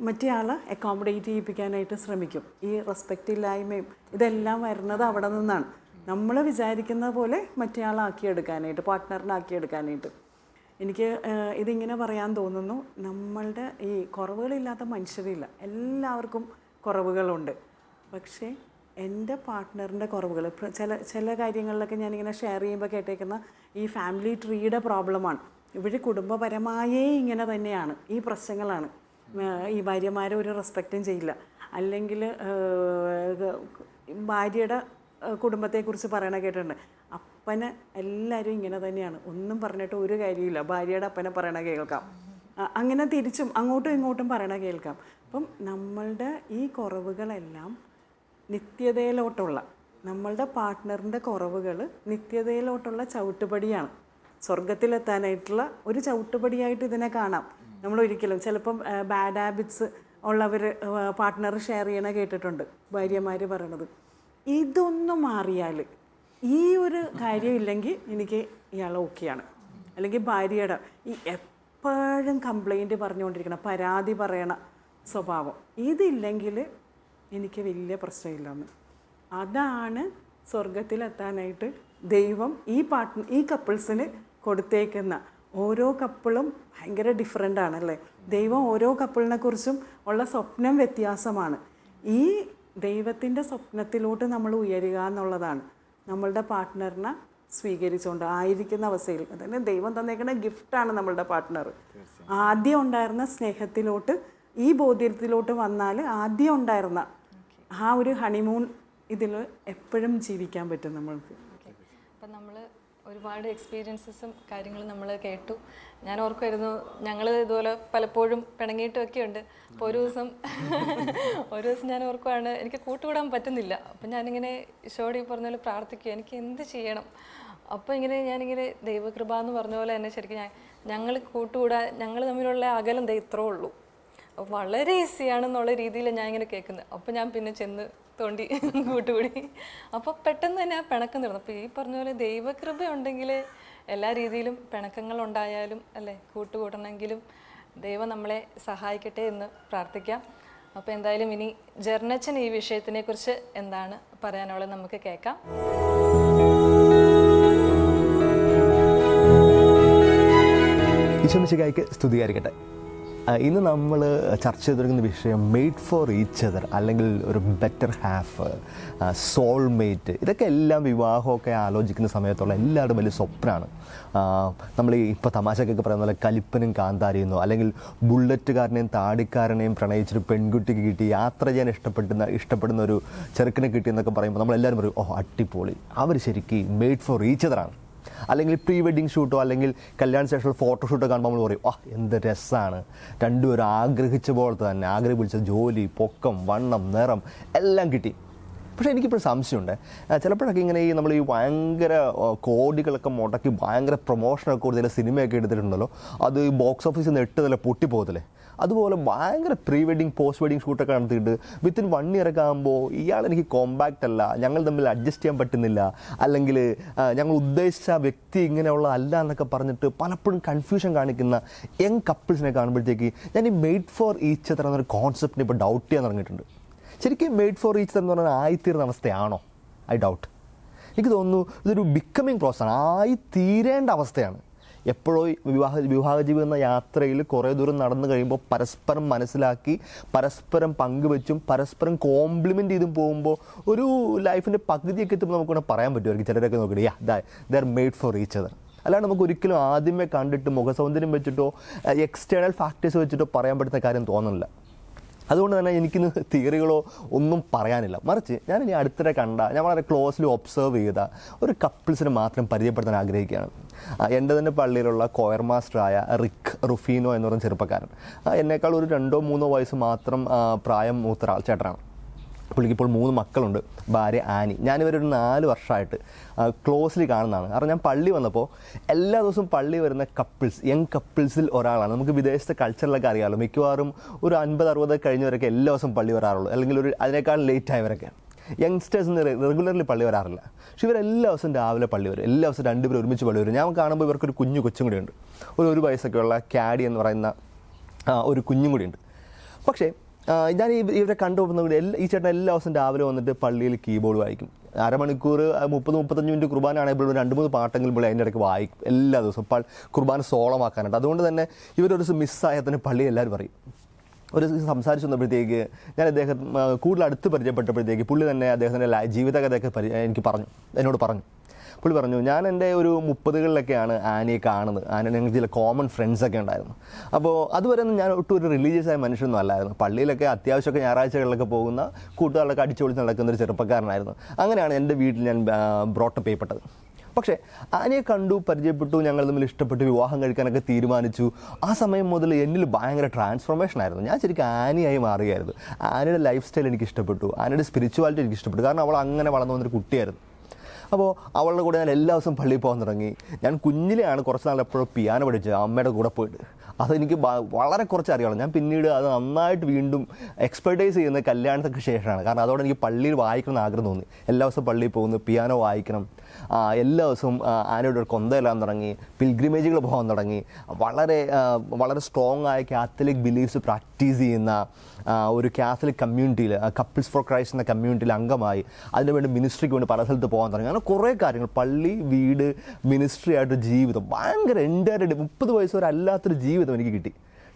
മറ്റേ ആളെ അക്കോമഡേറ്റ് ചെയ്യിപ്പിക്കാനായിട്ട് ശ്രമിക്കും. ഈ റെസ്പെക്റ്റ് ഇല്ലായ്മയും ഇതെല്ലാം വരുന്നത് അവിടെ നിന്നാണ്. നമ്മൾ വിചാരിക്കുന്ന പോലെ മറ്റേ ആളാക്കിയെടുക്കാനായിട്ട്, പാർട്ട്ണറിനാക്കിയെടുക്കാനായിട്ട്. എനിക്ക് ഇതിങ്ങനെ പറയാൻ തോന്നുന്നു, നമ്മളുടെ ഈ കുറവുകളില്ലാത്ത മനുഷ്യരില്ല, എല്ലാവർക്കും കുറവുകളുണ്ട്. പക്ഷേ എൻ്റെ പാർട്ട്ണറിൻ്റെ കുറവുകൾ ചില കാര്യങ്ങളിലൊക്കെ ഞാനിങ്ങനെ ഷെയർ ചെയ്യുമ്പോൾ കേട്ടേക്കുന്ന ഈ ഫാമിലി ട്രീയുടെ പ്രോബ്ലമാണ്. ഇവിടെ കുടുംബപരമായേ ഇങ്ങനെ തന്നെയാണ്, ഈ പ്രശ്നങ്ങളാണ്. ഈ ഭാര്യമാരെ ഒരു റെസ്പെക്റ്റും ചെയ്യില്ല, അല്ലെങ്കിൽ ഭാര്യയുടെ കുടുംബത്തെക്കുറിച്ച് പറയണ കേട്ടിട്ടുണ്ട്, അപ്പനെ എല്ലാവരും ഇങ്ങനെ തന്നെയാണ്, ഒന്നും പറഞ്ഞിട്ട് ഒരു കാര്യമില്ല, ഭാര്യയുടെ അപ്പനെ പറയണ കേൾക്കാം, അങ്ങനെ തിരിച്ചും അങ്ങോട്ടും ഇങ്ങോട്ടും പറയണ കേൾക്കാം. അപ്പം നമ്മളുടെ ഈ കുറവുകളെല്ലാം നിത്യതയിലോട്ടുള്ള, നമ്മളുടെ പാർട്ട്ണറിൻ്റെ കുറവുകൾ നിത്യതയിലോട്ടുള്ള ചവിട്ടുപടിയാണ്, സ്വർഗത്തിലെത്താനായിട്ടുള്ള ഒരു ചവിട്ടുപടിയായിട്ട് ഇതിനെ കാണാം. നമ്മൾ ഒരിക്കലും ചിലപ്പം ബാഡ് ഹാബിറ്റ്സ് ഉള്ളവർ പാർട്ട്ണർ ഷെയർ ചെയ്യണ കേട്ടിട്ടുണ്ട്, ഭാര്യമാർ പറയണത്. ഇതൊന്നും മാറിയാൽ, ഈ ഒരു കാര്യമില്ലെങ്കിൽ എനിക്ക് ഇയാൾ ഓക്കെയാണ്. അല്ലെങ്കിൽ ഭാര്യയുടെ ഈ എപ്പോഴും കംപ്ലൈൻറ്റ് പറഞ്ഞുകൊണ്ടിരിക്കണം, പരാതി പറയണ സ്വഭാവം, ഇതില്ലെങ്കിൽ എനിക്ക് വലിയ പ്രശ്നമില്ലെന്ന്. അതാണ് സ്വർഗത്തിലെത്താനായിട്ട് ദൈവം ഈ കപ്പിൾസിന് കൊടുത്തേക്കുന്ന. ഓരോ കപ്പിളും ഭയങ്കര ഡിഫറെൻ്റ് ആണല്ലേ. ദൈവം ഓരോ കപ്പിളിനെ കുറിച്ചും ഉള്ള സ്വപ്നം വ്യത്യാസമാണ്. ഈ ദൈവത്തിൻ്റെ സ്വപ്നത്തിലോട്ട് നമ്മൾ ഉയരുക എന്നുള്ളതാണ്. നമ്മളുടെ പാർട്ട്ണറിനെ സ്വീകരിച്ചുകൊണ്ട് ആയിരിക്കുന്ന അവസ്ഥയിൽ, അതിന് ദൈവം തന്നേക്കുന്ന ഗിഫ്റ്റാണ് നമ്മളുടെ പാർട്ട്ണർ. ആദ്യം ഉണ്ടായിരുന്ന സ്നേഹത്തിലോട്ട്, ഈ ബോധ്യത്തിലോട്ട് വന്നാൽ ആദ്യം ഉണ്ടായിരുന്ന ആ ഒരു ഹണിമൂൺ ഇതിൽ എപ്പോഴും ജീവിക്കാൻ പറ്റും നമ്മൾക്ക്. അപ്പം നമ്മൾ ഒരുപാട് എക്സ്പീരിയൻസസും കാര്യങ്ങളും നമ്മൾ കേട്ടു. ഞാൻ ഓർക്കുമായിരുന്നു, ഞങ്ങൾ ഇതുപോലെ പലപ്പോഴും പിണങ്ങിയിട്ടൊക്കെ ഉണ്ട്. അപ്പോൾ ഒരു ദിവസം ഞാൻ ഓർക്കുവാണ്, എനിക്ക് കൂട്ടുകൂടാൻ പറ്റുന്നില്ല. അപ്പം ഞാനിങ്ങനെ ഈശോയോട് ഈ പറഞ്ഞ പോലെ പ്രാർത്ഥിക്കുക, എനിക്ക് എന്ത് ചെയ്യണം. അപ്പോൾ ഞാനിങ്ങനെ ദൈവകൃപ എന്ന് പറഞ്ഞ പോലെ തന്നെ ശരിക്കും ഞങ്ങൾ ഞങ്ങൾ തമ്മിലുള്ള അകലം ഇത്രേ ഉള്ളൂ, വളരെ ഈസിയാണെന്നുള്ള രീതിയിൽ ഞാൻ ഇങ്ങനെ കേൾക്കുന്നത്. അപ്പോൾ ഞാൻ പിന്നെ ചെന്ന് തോണ്ടി കൂട്ടുകൂടി. അപ്പോൾ പെട്ടെന്ന് തന്നെ ആ പിണക്കം തീർന്നു. അപ്പോൾ ഈ പറഞ്ഞ പോലെ ദൈവകൃപ ഉണ്ടെങ്കിൽ എല്ലാ രീതിയിലും പിണക്കങ്ങളുണ്ടായാലും അല്ലേ, കൂട്ടുകൂടണമെങ്കിലും ദൈവം നമ്മളെ സഹായിക്കട്ടെ എന്ന് പ്രാർത്ഥിക്കാം. അപ്പോൾ എന്തായാലും ഇനി ജെർണച്ചൻ ഈ വിഷയത്തിനെക്കുറിച്ച് എന്താണ് പറയാനുള്ളത് നമുക്ക് കേൾക്കാം. ഈശോ മിശിഹായ്ക്ക് സ്തുതിയായിരിക്കട്ടെ. ഇന്ന് നമ്മൾ ചർച്ച ചെയ്തിരിക്കുന്ന വിഷയം മെയ്ഡ് ഫോർ ഈച്ച് അതർ, അല്ലെങ്കിൽ ഒരു ബെറ്റർ ഹാഫ്, സോൾമേറ്റ്. ഇതൊക്കെ എല്ലാം വിവാഹമൊക്കെ ആലോചിക്കുന്ന സമയത്തുള്ള എല്ലാവരും വലിയ സ്വപ്നമാണ്. നമ്മൾ ഇപ്പോൾ തമാശക്കൊക്കെ പറയുന്ന പോലെ കലിപ്പനും കാന്താരിയെന്നോ, അല്ലെങ്കിൽ ബുള്ളറ്റുകാരനെയും താടിക്കാരനെയും പ്രണയിച്ചൊരു പെൺകുട്ടിക്ക് കിട്ടി, യാത്ര ചെയ്യാൻ ഇഷ്ടപ്പെടുന്ന ഒരു ചെറുക്കനെ കിട്ടിയെന്നൊക്കെ പറയുമ്പോൾ നമ്മളെല്ലാവരും പറയും, ഓ അടിപൊളി, അവർ ശരിക്കും മെയ്ഡ് ഫോർ ഈച്ച് അതറാണ്. അല്ലെങ്കിൽ പ്രീ വെഡിങ് ഷൂട്ടോ അല്ലെങ്കിൽ കല്യാണ ശേഷം ഫോട്ടോഷൂട്ടോ കാണുമ്പോൾ നമ്മൾ പറയും, എന്ത് രസമാണ്, രണ്ടുപേരും ആഗ്രഹിച്ച പോലത്തെ തന്നെ, ആഗ്രഹിച്ച ജോലി, പൊക്കം, വണ്ണം, നിറം എല്ലാം കിട്ടി. പക്ഷേ എനിക്കിപ്പോൾ സംശയമുണ്ട്, ചിലപ്പോഴൊക്കെ ഇങ്ങനെ നമ്മൾ ഈ ഭയങ്കര കോടികളൊക്കെ മുടക്കി ഭയങ്കര പ്രൊമോഷനൊക്കെ കൊടുത്തില്ല സിനിമയൊക്കെ എടുത്തിട്ടുണ്ടല്ലോ, അത് ബോക്സ് ഓഫീസിൽ നിന്ന് 8 നില പൊട്ടിപ്പോകത്തില്ലേ. അതുപോലെ ഭയങ്കര പ്രീ വെഡിങ് പോസ്റ്റ് വെഡിങ് ഷൂട്ടൊക്കെ നടത്തിയിട്ട് വിത്തിൻ 1 ഇയർ ഒക്കെ ആകുമ്പോൾ ഇയാൾ എനിക്ക് കോമ്പാക്റ്റ് അല്ല, ഞങ്ങൾ തമ്മിൽ അഡ്ജസ്റ്റ് ചെയ്യാൻ പറ്റുന്നില്ല, അല്ലെങ്കിൽ ഞങ്ങൾ ഉദ്ദേശിച്ച വ്യക്തി ഇങ്ങനെയുള്ള അല്ല എന്നൊക്കെ പറഞ്ഞിട്ട് പലപ്പോഴും കൺഫ്യൂഷൻ കാണിക്കുന്ന യങ് കപ്പിൾസിനെ കാണുമ്പോഴത്തേക്ക് ഞാൻ ഈ മെയ്ഡ് ഫോർ ഈച്ച് അതർ എന്നൊരു കോൺസെപ്റ്റിനെ ഇപ്പോൾ ഡൗട്ട് ചെയ്യാൻ തുടങ്ങിയിട്ടുണ്ട്. ശരിക്കും മെയ്ഡ് ഫോർ ഈച്ച് അതർ എന്ന് പറഞ്ഞാൽ ആയിത്തീർന്ന അവസ്ഥയാണോ? I doubt. എനിക്ക് തോന്നുന്നു ഇതൊരു ബിക്കമിങ് പ്രോസസ്സാണ്, ആയിത്തീരേണ്ട അവസ്ഥയാണ്. എപ്പോഴോ വിവാഹ ജീവിതം എന്ന യാത്രയിൽ കുറേ ദൂരം നടന്നു കഴിയുമ്പോൾ പരസ്പരം മനസ്സിലാക്കി പരസ്പരം പങ്കുവെച്ചും പരസ്പരം കോംപ്ലിമെൻറ്റ് ചെയ്തും പോകുമ്പോൾ ഒരു ലൈഫിൻ്റെ പകുതിയൊക്കെ എത്തുമ്പോൾ നമുക്ക് പറയാൻ പറ്റുമായിരിക്കും. ചിലരൊക്കെ നോക്കിയിട്ട് they are made for each other. അല്ലാണ്ട് നമുക്ക് ഒരിക്കലും ആദ്യമേ കണ്ടിട്ട് മുഖസൗന്ദര്യം വെച്ചിട്ടോ എക്സ്റ്റേണൽ ഫാക്ടേഴ്സ് വെച്ചിട്ടോ പറയാൻ പറ്റുന്ന കാര്യം തോന്നുന്നില്ല. അതുകൊണ്ട് തന്നെ എനിക്കിന്ന് തിയറികളോ ഒന്നും പറയാനില്ല. മറിച്ച് ഞാൻ ഇനി അടുത്തിടെ ഞാൻ വളരെ ക്ലോസ്ലി ഒബ്സർവ് ചെയ്ത ഒരു കപ്പിൾസിനെ മാത്രം പരിചയപ്പെടുത്താൻ ആഗ്രഹിക്കുകയാണ്. എൻ്റെ തന്നെ പള്ളിയിലുള്ള കൊയർ മാസ്റ്ററായ റുഫീനോ എന്ന് പറയുന്ന ചെറുപ്പക്കാരൻ. എന്നേക്കാൾ ഒരു 2-3 വയസ്സ് മാത്രം പ്രായം മൂത്ത ചേട്ടനാണ്. പുള്ളിക്ക് ഇപ്പോൾ 3 മക്കളുണ്ട്, ഭാര്യ ആനി. ഞാനിവരൊരു 4 വർഷമായിട്ട് ക്ലോസ്ലി കാണുന്നതാണ്. കാരണം ഞാൻ പള്ളി വന്നപ്പോൾ എല്ലാ ദിവസവും പള്ളി വരുന്ന യങ് കപ്പിൾസിൽ ഒരാളാണ്. നമുക്ക് വിദേശത്തെ കൾച്ചറിലൊക്കെ അറിയാമല്ലോ, മിക്കവാറും ഒരു 50-60 കഴിഞ്ഞവരൊക്കെ എല്ലാ ദിവസവും പള്ളി വരാറുള്ളൂ, അല്ലെങ്കിൽ അതിനേക്കാൾ ലേറ്റ് ആയവരൊക്കെ. യങ്സ്റ്റേഴ്സിന് റെഗുലർലി പള്ളി വരാറില്ല. പക്ഷേ ഇവരെല്ലാ ദിവസവും രാവിലെ പള്ളി വരും, എല്ലാ ദിവസവും 2 പേർ ഒരുമിച്ച് പള്ളി വരും. ഞാൻ കാണുമ്പോൾ ഇവർക്കൊരു കൊച്ചും കൂടി ഉണ്ട്, ഒരു 1 വയസ്സൊക്കെയുള്ള ക്യാഡി എന്ന് പറയുന്ന ഒരു കുഞ്ഞും കൂടി ഉണ്ട്. പക്ഷേ ഞാൻ ഇവരെ കണ്ടുപോകുന്ന ഈ ചേട്ടൻ എല്ലാ ദിവസവും രാവിലെ വന്നിട്ട് പള്ളിയിൽ കീബോർഡ് വായിക്കും. അരമണിക്കൂർ 30-35 മിനിറ്റ് കുർബാന ആണെങ്കിൽ 2-3 പാട്ടെങ്കിലും പുള്ളി അതിൻ്റെ ഇടയ്ക്ക് വായിക്കും എല്ലാ ദിവസവും കുർബാന സോളമാക്കാനുണ്ട്. അതുകൊണ്ട് തന്നെ ഇവരൊരു ദിവസം മിസ്സായാൽ തന്നെ പള്ളി എല്ലാവരും പറയും. ഒരു ദിവസം സംസാരിച്ചു വന്നപ്പോഴത്തേക്ക് ഞാൻ അദ്ദേഹം കൂടുതൽ അടുത്ത് പരിചയപ്പെട്ടപ്പോഴത്തേക്ക് പുള്ളി തന്നെ അദ്ദേഹത്തിൻ്റെ ജീവിതകഥയൊക്കെ എന്നോട് പറഞ്ഞു. പുള്ളി പറഞ്ഞു, ഞാൻ എൻ്റെ ഒരു 30കളിലൊക്കെയാണ് ആനിയെ കാണുന്നത്. ഞങ്ങൾക്ക് ചില കോമൺ ഫ്രണ്ട്സൊക്കെ ഉണ്ടായിരുന്നു. അപ്പോൾ അതുവരെ ഒന്നും ഞാൻ ഒട്ടും ഒരു റിലീജിയസ് ആയ മനുഷ്യനൊന്നും അല്ലായിരുന്നു. പള്ളിയിലൊക്കെ അത്യാവശ്യമൊക്കെ ഞായറാഴ്ചകളിലൊക്കെ പോകുന്ന കൂട്ടുകാരിലൊക്കെ അടിച്ചുപൊളിച്ച് നടക്കുന്ന ഒരു ചെറുപ്പക്കാരനായിരുന്നു. അങ്ങനെയാണ് എൻ്റെ വീട്ടിൽ ഞാൻ ബ്രോട്ടപ്പ് ചെയ്യപ്പെട്ടത്. പക്ഷേ ആനിയെ കണ്ടു, പരിചയപ്പെട്ടു, ഞങ്ങൾ തമ്മിൽ ഇഷ്ടപ്പെട്ടു, വിവാഹം കഴിക്കാനൊക്കെ തീരുമാനിച്ചു. ആ സമയം മുതൽ എന്നിൽ ഭയങ്കര ട്രാൻസ്ഫോർമേഷൻ ആയിരുന്നു. ഞാൻ ശരിക്കും ആനിയായി മാറുകയായിരുന്നു. ആനിയുടെ ലൈഫ് സ്റ്റൈൽ എനിക്ക് ഇഷ്ടപ്പെട്ടു, ആനിയുടെ സ്പിരിച്വാലിറ്റി എനിക്ക് ഇഷ്ടപ്പെട്ടു. കാരണം അവൾ അങ്ങനെ വളർന്നു വന്നൊരു കുട്ടിയായിരുന്നു. അപ്പോൾ അവളുടെ കൂടെ ഞാൻ എല്ലാ ദിവസവും പള്ളിയിൽ പോകാൻ തുടങ്ങി. ഞാൻ കുഞ്ഞിലെയാണ് കുറച്ച് നാൾ എപ്പോഴും പിയാനോ പഠിച്ചത് അമ്മയുടെ കൂടെ പോയിട്ട്. അതെനിക്ക് വളരെ കുറച്ച് അറിയാമല്ലോ. ഞാൻ പിന്നീട് അത് നന്നായിട്ട് വീണ്ടും എക്സ്പെർട്ടൈസ് ചെയ്യുന്നത് കല്യാണത്തിന് ശേഷമാണ്. കാരണം അതോടെ എനിക്ക് പള്ളിയിൽ വായിക്കണമെന്ന് ആഗ്രഹം തോന്നി. എല്ലാ ദിവസവും പള്ളിയിൽ പോകുന്നു, പിയാനോ വായിക്കണം, എല്ലാ ദിവസവും ആനയുടെ ഒരു കൊന്തയെല്ലാം തുടങ്ങി, പിൽഗ്രിമേജുകൾ പോകാൻ തുടങ്ങി. വളരെ സ്ട്രോങ് ആയ കാത്തലിക് ബിലീഫ്സ് പ്രാക്ടീസ് ചെയ്യുന്ന ഒരു കാത്തലിക് കമ്മ്യൂണിറ്റിയിൽ, കപ്പിൾസ് ഫോർ ക്രൈസ്റ്റ് എന്ന കമ്മ്യൂണിറ്റിയിൽ അംഗമായി അതിനുവേണ്ടി മിനിസ്ട്രിക്ക് വേണ്ടി പല സ്ഥലത്ത് പോകാൻ തുടങ്ങി. അങ്ങനെ കുറേ കാര്യങ്ങൾ, പള്ളി, വീട്, മിനിസ്ട്രി ആയിട്ട് ജീവിതം, ഭയങ്കര എൻ്റയർലി 30 വയസ്സ് വരെ അല്ലാത്തൊരു ജീവിതം എനിക്ക് കിട്ടി.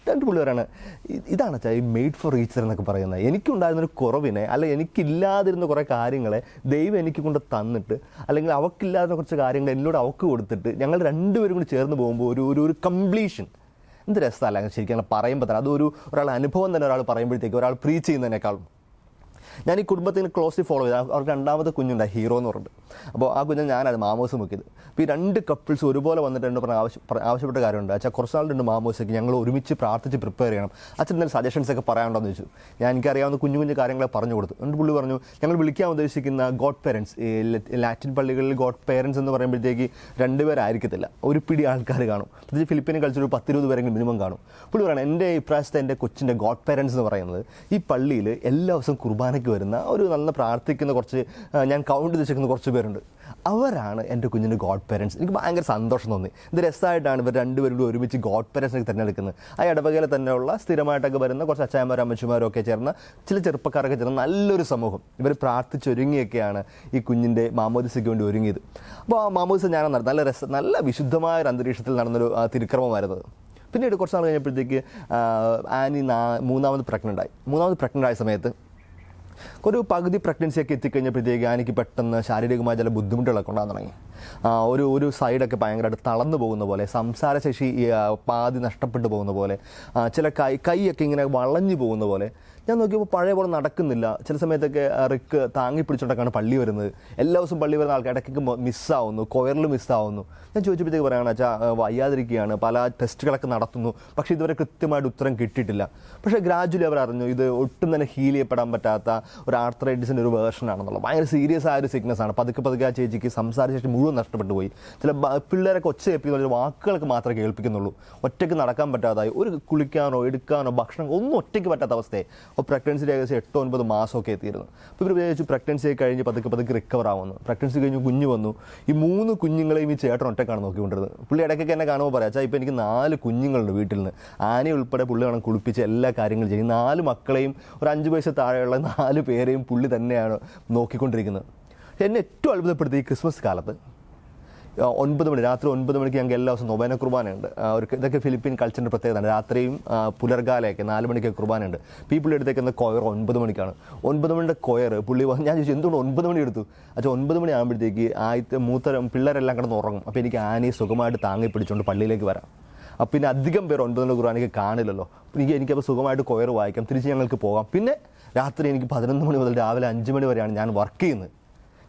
രണ്ട് പുള്ളി പറയാണ്, ഇതാണ് ചാ ഈ മെയ്ഡ് ഫോർ ഈച്ച് അതർ എന്നൊക്കെ പറയുന്നത്. എനിക്കുണ്ടായിരുന്നൊരു കുറവിനെ, അല്ലെങ്കിൽ എനിക്കില്ലാതിരുന്ന കുറേ കാര്യങ്ങളെ ദൈവം എനിക്ക് കൊണ്ട് തന്നിട്ട്, അല്ലെങ്കിൽ അവൾക്കില്ലാതിരുന്ന കുറച്ച് കാര്യങ്ങൾ എന്നോട് അവൾക്ക് കൊടുത്തിട്ട് ഞങ്ങൾ 2 പേരും കൂടി ചേർന്ന് പോകുമ്പോൾ ഒരു കംപ്ലീഷൻ. എന്ത് രസമല്ല ശരിക്കും പറയുമ്പോൾ തന്നെ. അതൊരു ഒരാൾ അനുഭവം തന്നെ ഒരാൾ പറയുമ്പോഴത്തേക്ക്, ഒരാൾ പ്രീച്ച് ചെയ്യുന്നതിനേക്കാളും. ഞാൻ ഈ കുടുംബത്തിന് ക്ലോസ്ലി ഫോളോ ചെയ്ത് അവർക്ക് 2ാമത്തെ കുഞ്ഞുണ്ടായി, ഹീറോ എന്ന് പറഞ്ഞിട്ട്. അപ്പോൾ ആ കുഞ്ഞ് ഞാനത് മാമോസ് മുക്കിയത്. അപ്പോൾ ഈ 2 കപ്പിൾസ് ഒരുപോലെ വന്നിട്ട് എന്നോട് പറഞ്ഞ ആവശ്യപ്പെട്ട കാര്യമുണ്ട്. അച്ഛാ കുറച്ച് നാളുണ്ട് മാമോസയ്ക്ക്, ഞങ്ങൾ ഒരുമിച്ച് പ്രാർത്ഥിച്ച് പ്രിപ്പയർ ചെയ്യണം. അച്ഛൻ എന്തെങ്കിലും സജഷൻസ് ഒക്കെ പറയാനുണ്ടോയെന്ന് ചോദിച്ചു. ഞാൻ എനിക്കറിയാവുന്ന കുഞ്ഞു കാര്യങ്ങളെ പറഞ്ഞു കൊടുത്തു. എന്നിട്ട് പുള്ളി പറഞ്ഞു, ഞങ്ങൾ വിളിക്കാൻ ഉദ്ദേശിക്കുന്ന ഗോഡ് പേരൻസ്, ലാറ്റിൻ പള്ളികളിൽ ഗോഡ് പേരൻസ് എന്ന് പറയുമ്പോഴത്തേക്ക് 2 പേരായിരിക്കത്തില്ല, ഒരു പിടി ആൾക്കാർ കാണും. പ്രത്യേകിച്ച് ഫിലിപ്പീൻ കൾച്ചർ ഒരു 10-20 പേരെങ്കിലും മിനിമം കാണും. പുള്ളി പറയണം, എൻ്റെ ഇപ്രാവശ്യത്തെ എൻ്റെ കൊച്ചിൻ്റെ ഗോഡ് പേരൻസ് എന്ന് പറയുന്നത് ഈ പള്ളിയിൽ എല്ലാ ദിവസവും കുർബാനയ്ക്ക് വരുന്ന ഒരു നല്ല പ്രാർത്ഥിക്കുന്ന കുറച്ച്, ഞാൻ കൗണ്ട് ചെയ്ത് വെച്ചിരിക്കുന്ന കുറച്ച് പേരുണ്ട്, അവരാണ് എൻ്റെ കുഞ്ഞിൻ്റെ ഗോഡ് പേരൻസ്. എനിക്ക് ഭയങ്കര സന്തോഷം തോന്നി. ഇത് രസമായിട്ടാണ് ഇവർ 2 പേരും കൂടി ഒരുമിച്ച് ഗോഡ് പേരൻസിനെ തിരഞ്ഞെടുക്കുന്നത്. ആ ഇടവകയിൽ തന്നെയുള്ള സ്ഥിരമായിട്ടൊക്കെ വരുന്ന കുറച്ച് അച്ചായന്മാരും അമ്മച്ചിമാരും ഒക്കെ ചേർന്ന്, ചില ചെറുപ്പക്കാരൊക്കെ ചേർന്ന് നല്ലൊരു സമൂഹം. ഇവർ പ്രാർത്ഥിച്ചൊരുങ്ങിയൊക്കെയാണ് ഈ കുഞ്ഞിൻ്റെ മാമോദിസയ്ക്ക് വേണ്ടി ഒരുങ്ങിയത്. അപ്പോൾ ആ മാമോദിസ ഞാൻ നല്ല വിശുദ്ധമായ ഒരു അന്തരീക്ഷത്തിൽ നടന്നൊരു തിരുക്രമമായിരുന്നത്. പിന്നീട് കുറച്ച് നാൾ കഴിഞ്ഞപ്പോഴത്തേക്ക് ആനി 3ാമത് പ്രഗ്നൻ്റ് ആയ സമയത്ത് ഒരു പകുതി പ്രഗ്നൻസിയൊക്കെ എത്തിക്കഴിഞ്ഞപ്പോഴത്തേക്ക് ആനിക്ക് പെട്ടെന്ന് ശാരീരികമായ ചില ബുദ്ധിമുട്ടുകളൊക്കെ ഉണ്ടാകാൻ തുടങ്ങി. ഒരു സൈഡൊക്കെ ഭയങ്കരമായിട്ട് തളർന്നു പോകുന്ന പോലെ, സംസാരശേഷി പാതി നഷ്ടപ്പെട്ടു പോകുന്ന പോലെ, ചില കൈയൊക്കെ ഇങ്ങനെ വളഞ്ഞു പോകുന്ന പോലെ, ഞാൻ നോക്കിയപ്പോൾ പഴയ പോലെ നടക്കുന്നില്ല. ചില സമയത്തൊക്കെ റിക്ക് താങ്ങി പിടിച്ചുകൊണ്ടൊക്കെയാണ് പള്ളി വരുന്നത്. എല്ലാ ദിവസവും പള്ളി വരുന്ന ആൾക്കാർ ഇടയ്ക്ക് മിസ്സാവുന്നു, കൊയറിൽ മിസ്സാവുന്നു. ഞാൻ ചോദിച്ചപ്പോഴത്തേക്ക് പറയുകയാണ്, അച്ഛാ വയ്യാതിരിക്കുകയാണ്, പല ടെസ്റ്റുകളൊക്കെ നടത്തുന്നു, പക്ഷേ ഇതുവരെ കൃത്യമായിട്ട് ഉത്തരം കിട്ടിയിട്ടില്ല. പക്ഷേ ഗ്രാജുവലി അവർ അറിഞ്ഞു ഇത് ഒട്ടും തന്നെ ഹീൽ ചെയ്യപ്പെടാൻ പറ്റാത്ത ഒരു ആർത്രൈറ്റിസിൻ്റെ ഒരു വേർഷനാണെന്നുള്ളത്. ഭയങ്കര സീരിയസ് ആയ ഒരു സിക്നസ് ആണ്. പതുക്കെ ആ ചേച്ചിക്ക് സംസാരിച്ചിട്ട് മുഴുവൻ നഷ്ടപ്പെട്ടു പോയി. ചില പിള്ളേരൊക്കെ ഒച്ച കേൾപ്പിക്കുന്ന വാക്കുകളൊക്കെ മാത്രമേ കേൾപ്പിക്കുന്നുള്ളൂ. ഒറ്റയ്ക്ക് നടക്കാൻ പറ്റാതായി, ഒരു കുളിക്കാനോ എടുക്കാനോ ഭക്ഷണം ഒന്നും ഒറ്റയ്ക്ക് പറ്റാത്ത അവസ്ഥയെ. അപ്പോൾ പ്രഗ്നൻസിയിൽ ഏകദേശം 8-9 മാസമൊക്കെ എത്തിയിരുന്നു. അപ്പോൾ ഇവർ വിചാരിച്ചു പ്രഗ്നൻസി കഴിഞ്ഞ് പതുക്കെ റിക്കവർ ആവുന്നു. പ്രഗ്നൻസി കഴിഞ്ഞ് കുഞ്ഞ് വന്നു. ഈ 3 കുഞ്ഞുങ്ങളെയും ഈ ചേട്ടൻ ഒറ്റക്കാണ് നോക്കിക്കൊണ്ടിരുന്നത്. പുള്ളി ഇടയ്ക്കൊക്കെ എന്നെ കാണുമ്പോൾ പറയാം, അച്ഛാ ഇപ്പോൾ എനിക്ക് 4 കുഞ്ഞുങ്ങളുണ്ട് വീട്ടിൽ നിന്ന്. ആനയെ ഉൾപ്പെടെ പുള്ളി വേണം കുളിപ്പിച്ച് എല്ലാ കാര്യങ്ങളും ചെയ്യും. 4 മക്കളെയും ഒരു 5 വയസ്സ് താഴെയുള്ള 4 പേരെയും പുള്ളി തന്നെയാണ് നോക്കിക്കൊണ്ടിരിക്കുന്നത്. എന്നെ ഏറ്റവും അത്ഭുതപ്പെടുത്തി ഈ ക്രിസ്മസ് കാലത്ത് 9 മണി, രാത്രി 9 മണിക്ക് ഞങ്ങൾക്ക് എല്ലാ ദിവസവും നൊവേന കുർബാനയുണ്ട്. അവർക്ക് ഇതൊക്കെ ഫിലിപ്പീൻ കൾച്ചറിൻ്റെ പ്രത്യേകതയാണ്. രാത്രിയും പുലർകാലയൊക്കെ 4 മണിക്ക് കുർബാനയുണ്ട്. അപ്പോൾ ഈ പുള്ളി എടുത്തേക്കുന്ന കൊയർ 9 മണിക്കാണ്. 9 മണിയുടെ കൊയർ പുള്ളി ഞാൻ ചോദിച്ചു എന്തുകൊണ്ട് 9 മണി എടുത്തു? അച്ഛാ 9 മണി ആകുമ്പോഴത്തേക്ക് ആദ്യത്തെ മൂത്ത പിള്ളേരെല്ലാം കിടന്ന് ഉറങ്ങും. അപ്പോൾ എനിക്ക് ആനയെ സുഖമായിട്ട് താങ്ങി പിടിച്ചുകൊണ്ട് പള്ളിയിലേക്ക് വരാം. അപ്പം പിന്നെ അധികം പേർ 9 മണി കുർബാനയ്ക്ക് കാണില്ലല്ലോ. എനിക്കപ്പോൾ സുഖമായിട്ട് കൊയർ വായിക്കാം, തിരിച്ച് ഞങ്ങൾക്ക് പോകാം. പിന്നെ രാത്രി എനിക്ക് 11 മണി മുതൽ രാവിലെ 5 മണി വരെയാണ് ഞാൻ വർക്ക് ചെയ്യുന്നത്.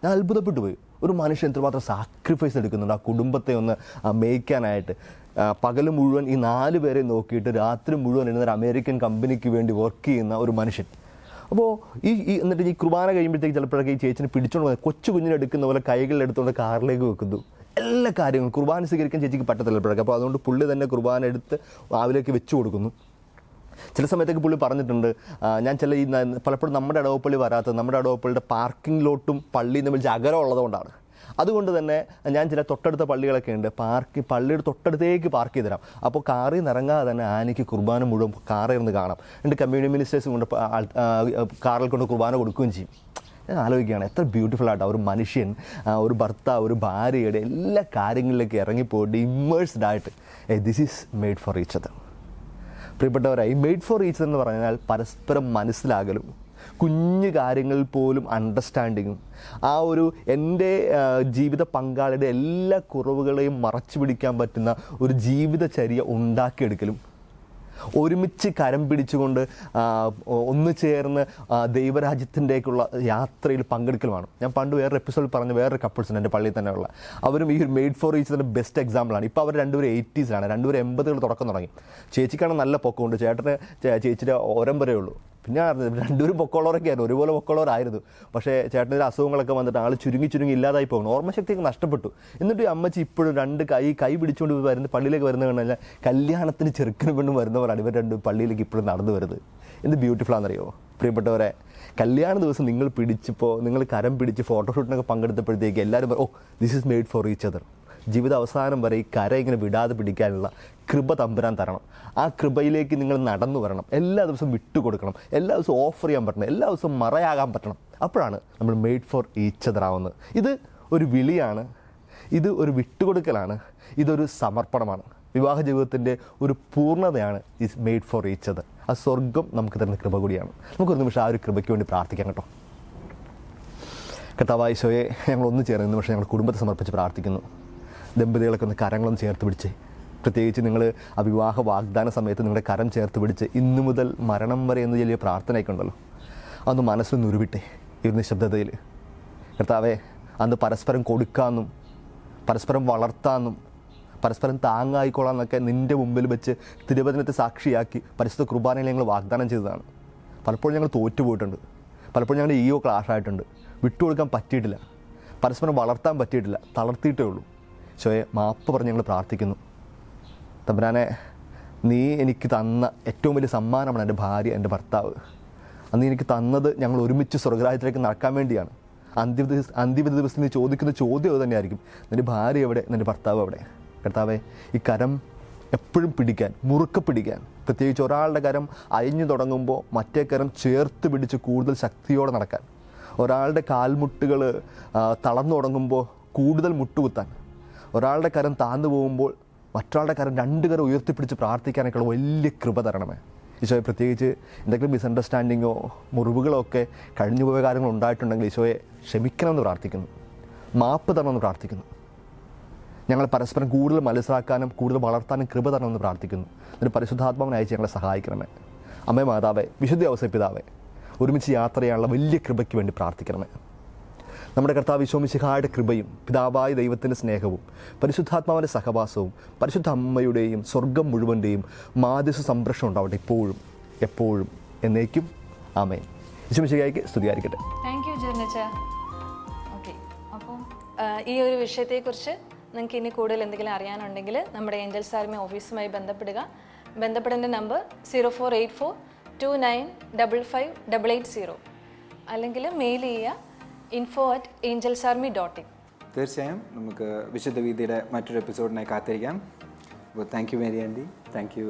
ഞാൻ അത്ഭുതപ്പെട്ടു പോയി. ഒരു മനുഷ്യൻ എത്രമാത്രം സാക്രിഫൈസ് എടുക്കുന്നുണ്ട് ആ കുടുംബത്തെ ഒന്ന് മേയ്ക്കാനായിട്ട്. പകൽ മുഴുവൻ ഈ 4 പേരെ നോക്കിയിട്ട് രാത്രി മുഴുവൻ ഇരുന്നൊരു അമേരിക്കൻ കമ്പനിക്ക് വേണ്ടി വർക്ക് ചെയ്യുന്ന ഒരു മനുഷ്യൻ. അപ്പോൾ എന്നിട്ട് ഈ കുർബാന കഴിയുമ്പോഴത്തേക്ക് ചിലപ്പോഴൊക്കെ ഈ ചേച്ചിനെ പിടിച്ചുകൊണ്ട് കൊച്ചു കുഞ്ഞിനെ എടുക്കുന്ന പോലെ കൈകളിലെടുത്തുകൊണ്ട് കാറിലേക്ക് വെക്കുന്നു. എല്ലാ കാര്യങ്ങളും കുർബാന സ്വീകരിക്കാൻ ചേച്ചിക്ക് പറ്റത്തില്ല ഇപ്പോഴൊക്കെ. അപ്പോൾ അതുകൊണ്ട് പുള്ളി തന്നെ കുർബാന എടുത്ത് ആവിലേക്ക് വെച്ച് കൊടുക്കുന്നു. ചില സമയത്തൊക്കെ പുള്ളി പറഞ്ഞിട്ടുണ്ട്, ഞാൻ ഈ പലപ്പോഴും നമ്മുടെ ഇടവപ്പള്ളി വരാത്തത് നമ്മുടെ ഇടവപ്പള്ളിയുടെ പാർക്കിംഗ് ലോട്ടും പള്ളിയും തമ്മിൽ അകലം ഉള്ളതുകൊണ്ടാണ്. അതുകൊണ്ട് തന്നെ ഞാൻ ചില തൊട്ടടുത്ത പള്ളികളൊക്കെ ഉണ്ട്, പള്ളിയുടെ തൊട്ടടുത്തേക്ക് പാർക്ക് ചെയ്ത് തരാം. അപ്പോൾ കാറിൽ നിന്ന് ഇറങ്ങാതെ തന്നെ ആനയ്ക്ക് കുർബാന മുഴുവൻ കാറിൽ ഇരുന്ന് കാണാം. എന്നിട്ട് കമ്മ്യൂണിറ്റി മിനിസ്റ്റേഴ്സും കൊണ്ട് കാറിൽ കൊണ്ട് കുർബാന കൊടുക്കുകയും ചെയ്യും. ഞാൻ ആലോചിക്കുകയാണ് എത്ര ബ്യൂട്ടിഫുൾ ആയിട്ടാണ് ഒരു മനുഷ്യൻ, ഒരു ഭർത്താവ്, ഒരു ഭാര്യയുടെ എല്ലാ കാര്യങ്ങളിലേക്ക് ഇറങ്ങിപ്പോയിട്ട് ഇമ്മേഴ്സ്ഡ് ആയിട്ട് this is made for each other. പ്രിയപ്പെട്ടവരായി, മെയ്ഡ് ഫോർ ഈച്ച് എന്ന് പറഞ്ഞാൽ പരസ്പരം മനസ്സിലാകലും കുഞ്ഞു കാര്യങ്ങളിൽ പോലും അണ്ടർസ്റ്റാൻഡിങ്ങും ആ ഒരു എൻ്റെ ജീവിത പങ്കാളിയുടെ എല്ലാ കുറവുകളെയും മറച്ചു പിടിക്കാൻ പറ്റുന്ന ഒരു ജീവിതചര്യ ഉണ്ടാക്കിയെടുക്കലും ഒരുമിച്ച് കരം പിടിച്ചുകൊണ്ട് ഒന്ന് ചേർന്ന് ദൈവരാജ്യത്തിൻ്റെക്കുള്ള യാത്രയിൽ പങ്കെടുക്കലുമാണ്. ഞാൻ പണ്ട് വേറൊരു എപ്പിസോഡിൽ പറഞ്ഞ വേറൊരു കപ്പിൾസുണ്ട് എൻ്റെ പള്ളിയിൽ തന്നെയുള്ള. അവരും ഈ ഒരു മെയ്ഡ് ഫോർ ഈച്ചിൻ്റെ ബെസ്റ്റ് എക്സാമ്പിളാണ്. ഇപ്പോൾ അവർ രണ്ടുപേരും 80s രണ്ടുപേരും 80 തുടക്കം തുടങ്ങി. ചേച്ചിക്കാണ് നല്ല പൊക്കമുണ്ട്, ചേട്ടന് ചേച്ചിയുടെ ഓരം വരെ ഉള്ളൂ. പിന്നെ രണ്ടുപേരും പൊക്കമുള്ളവരൊക്കെയായിരുന്നു, ഒരുപോലെ പൊക്കമുള്ളവരായിരുന്നു. പക്ഷേ ചേട്ടൻ്റെ അസുഖങ്ങളൊക്കെ വന്നിട്ട് ആൾ ചുരുങ്ങി ഇല്ലാതായി പോകുന്നു, ഓർമ്മശക്തിയൊക്കെ നഷ്ടപ്പെട്ടു. എന്നിട്ട് ഈ അമ്മച്ചി ഇപ്പോഴും 2 കൈ പിടിച്ചുകൊണ്ട് പള്ളിയിലേക്ക് വരുന്നത് കഴിഞ്ഞാൽ കല്യാണത്തിന് ചെറുക്കനും പെണ്ണും വരുന്നവരാണ് ഇവർ 2 പള്ളിയിലേക്ക് ഇപ്പോഴും നടന്നു വരുന്നത്. എന്ത് ബ്യൂട്ടിഫുള്ളാണെന്നറിയോ പ്രിയപ്പെട്ടവരെ? കല്യാണ ദിവസം നിങ്ങൾ കരം പിടിച്ച് ഫോട്ടോഷൂട്ടിനൊക്കെ പങ്കെടുത്തപ്പോഴത്തേക്ക് എല്ലാവരും പറയും, this is made for each other. ജീവിത അവസാനം വരെ ഈ കര ഇങ്ങനെ വിടാതെ പിടിക്കാനുള്ള കൃപ തമ്പുരാൻ തരണം. ആ കൃപയിലേക്ക് നിങ്ങൾ നടന്നു വരണം. എല്ലാ ദിവസവും വിട്ടുകൊടുക്കണം, എല്ലാ ദിവസവും ഓഫർ ചെയ്യാൻ പറ്റണം, എല്ലാ ദിവസവും മറയാകാൻ പറ്റണം. അപ്പോഴാണ് നമ്മൾ മെയ്ഡ് ഫോർ ഈച്ച് അതർ ആവുന്നത്. ഇത് ഒരു വിളിയാണ്, ഇത് ഒരു വിട്ടുകൊടുക്കലാണ്, ഇതൊരു സമർപ്പണമാണ്. വിവാഹ ജീവിതത്തിൻ്റെ ഒരു പൂർണ്ണതയാണ് is made for each other. ആ സ്വർഗം നമുക്ക് തരുന്ന കൃപ കൂടിയാണ്. നമുക്കൊരു നിമിഷം ആ ഒരു കൃപയ്ക്ക് വേണ്ടി പ്രാർത്ഥിക്കാം കേട്ടോ. കർത്താവായ ഈശോയെ, ഞങ്ങൾ ഒന്ന് ചേർന്ന് നിമിഷം ഞങ്ങൾ കുടുംബത്തെ സമർപ്പിച്ച് പ്രാർത്ഥിക്കുന്നു. ദമ്പതികളൊക്കെ ഒന്ന് കരങ്ങളൊന്ന് ചേർത്ത് പിടിച്ച്, പ്രത്യേകിച്ച് നിങ്ങൾ ആ വിവാഹ വാഗ്ദാന സമയത്ത് നിങ്ങളുടെ കരം ചേർത്ത് പിടിച്ച് ഇന്നു മുതൽ മരണം വരെ എന്ന് വലിയ പ്രാർത്ഥനയൊക്കെ ഉണ്ടല്ലോ, അതൊന്ന് മനസ്സിൽ ഉരുവിട്ടെ ഈ നിശബ്ദതയിൽ. കർത്താവേ, അന്ന് പരസ്പരം കൊടുക്കാമെന്നും പരസ്പരം വളർത്താമെന്നും പരസ്പരം താങ്ങായിക്കൊള്ളാമെന്നൊക്കെ നിൻ്റെ മുമ്പിൽ വെച്ച് തിരുവചനത്തെ സാക്ഷിയാക്കി പരിശുദ്ധ കുർബാനയിൽ ഞങ്ങൾ വാഗ്ദാനം ചെയ്തതാണ്. പലപ്പോഴും ഞങ്ങൾ തോറ്റുപോയിട്ടുണ്ട്, പലപ്പോഴും ഞങ്ങളുടെ ഈഗോ ക്ലാഷായിട്ടുണ്ട്, വിട്ടുകൊടുക്കാൻ പറ്റിയിട്ടില്ല, പരസ്പരം വളർത്താൻ പറ്റിയിട്ടില്ല, തളർത്തിയിട്ടേ ഉള്ളൂ. ഈശോയെ, മാപ്പ് പറഞ്ഞ് ഞങ്ങൾ പ്രാർത്ഥിക്കുന്നു. തമ്പുരാനെ, നീ എനിക്ക് തന്ന ഏറ്റവും വലിയ സമ്മാനമാണ് എൻ്റെ ഭാര്യ, എൻ്റെ ഭർത്താവ്. അന്ന് എനിക്ക് തന്നത് ഞങ്ങൾ ഒരുമിച്ച് സ്വർഗ്ഗരാജ്യത്തിലേക്ക് നടക്കാൻ വേണ്ടിയാണ്. അന്തിമ ദിവസം നീ ചോദിക്കുന്ന ചോദ്യം അത് തന്നെയായിരിക്കും, നിൻ്റെ ഭാര്യ എവിടെ, നിൻ്റെ ഭർത്താവ് എവിടെ? കർത്താവേ, ഈ കരം എപ്പോഴും പിടിക്കാൻ, മുറുക്കെ പിടിക്കാൻ, പ്രത്യേകിച്ച് ഒരാളുടെ കരം അയഞ്ഞു തുടങ്ങുമ്പോൾ മറ്റേ കരം ചേർത്ത് പിടിച്ച് കൂടുതൽ ശക്തിയോടെ നടക്കാൻ, ഒരാളുടെ കാൽമുട്ടുകൾ തളർന്നു തുടങ്ങുമ്പോൾ കൂടുതൽ മുട്ടുകുത്താൻ, ഒരാളുടെ കരം താഴ്ന്നു പോകുമ്പോൾ മറ്റൊരാളുടെ കരം 2 കരം ഉയർത്തിപ്പിടിച്ച് പ്രാർത്ഥിക്കാനൊക്കെയുള്ള വലിയ കൃപ തരണമേ ഈശോയെ. പ്രത്യേകിച്ച് എന്തെങ്കിലും മിസ്അണ്ടർസ്റ്റാൻഡിങ്ങോ മുറിവുകളോ ഒക്കെ കഴിഞ്ഞു പോയ കാര്യങ്ങൾ ഉണ്ടായിട്ടുണ്ടെങ്കിൽ ഈശോയെ ക്ഷമിക്കണമെന്ന് പ്രാർത്ഥിക്കുന്നു, മാപ്പ് തരണമെന്ന് പ്രാർത്ഥിക്കുന്നു. ഞങ്ങൾ പരസ്പരം കൂടുതൽ മനസ്സിലാക്കാനും കൂടുതൽ വളർത്താനും കൃപ തരണമെന്ന് പ്രാർത്ഥിക്കുന്നു. എന്നിട്ട് പരിശുദ്ധാത്മാവിനെ അയച്ച് ഞങ്ങളെ സഹായിക്കണമേ. അമ്മേ മാതാവേ, വിശുദ്ധ ഔസേപ്പിതാവേ, ഒരുമിച്ച് യാത്ര ചെയ്യാനുള്ള വലിയ കൃപയ്ക്ക് വേണ്ടി പ്രാർത്ഥിക്കണമേ. നമ്മുടെ കർത്താവ് ഈശോ മിശിഹായുടെ കൃപയും പിതാവായ ദൈവത്തിൻ്റെ സ്നേഹവും പരിശുദ്ധാത്മാവിൻ്റെ സഹവാസവും പരിശുദ്ധ അമ്മയുടെയും സ്വർഗം മുഴുവൻ്റെയും മാധ്യസ്ഥ സംരക്ഷണം ഉണ്ടാവട്ടെ ഇപ്പോഴും എപ്പോഴും എന്നേക്കും. ആമേൻ. ഈശോ മിശിഹായ്ക്ക് സ്തുതിയായിരിക്കട്ടെ. Thank you ജെർനച്ച. ഓക്കെ, അപ്പം ഈ ഒരു വിഷയത്തെക്കുറിച്ച് നിങ്ങൾക്ക് ഇനി കൂടുതൽ എന്തെങ്കിലും അറിയാനുണ്ടെങ്കിൽ നമ്മുടെ ഏഞ്ചൽസ് ആർമി ഓഫീസുമായി ബന്ധപ്പെടേണ്ട നമ്പർ 0484295580 അല്ലെങ്കിൽ മെയിൽ ചെയ്യുക info@angelsarmy.in. തീർച്ചയായും നമുക്ക് വിശുദ്ധ വീതിയുടെ മറ്റൊരു എപ്പിസോഡിനായി കാത്തിരിക്കാം. അപ്പോൾ thank you Mary aunty, thank U.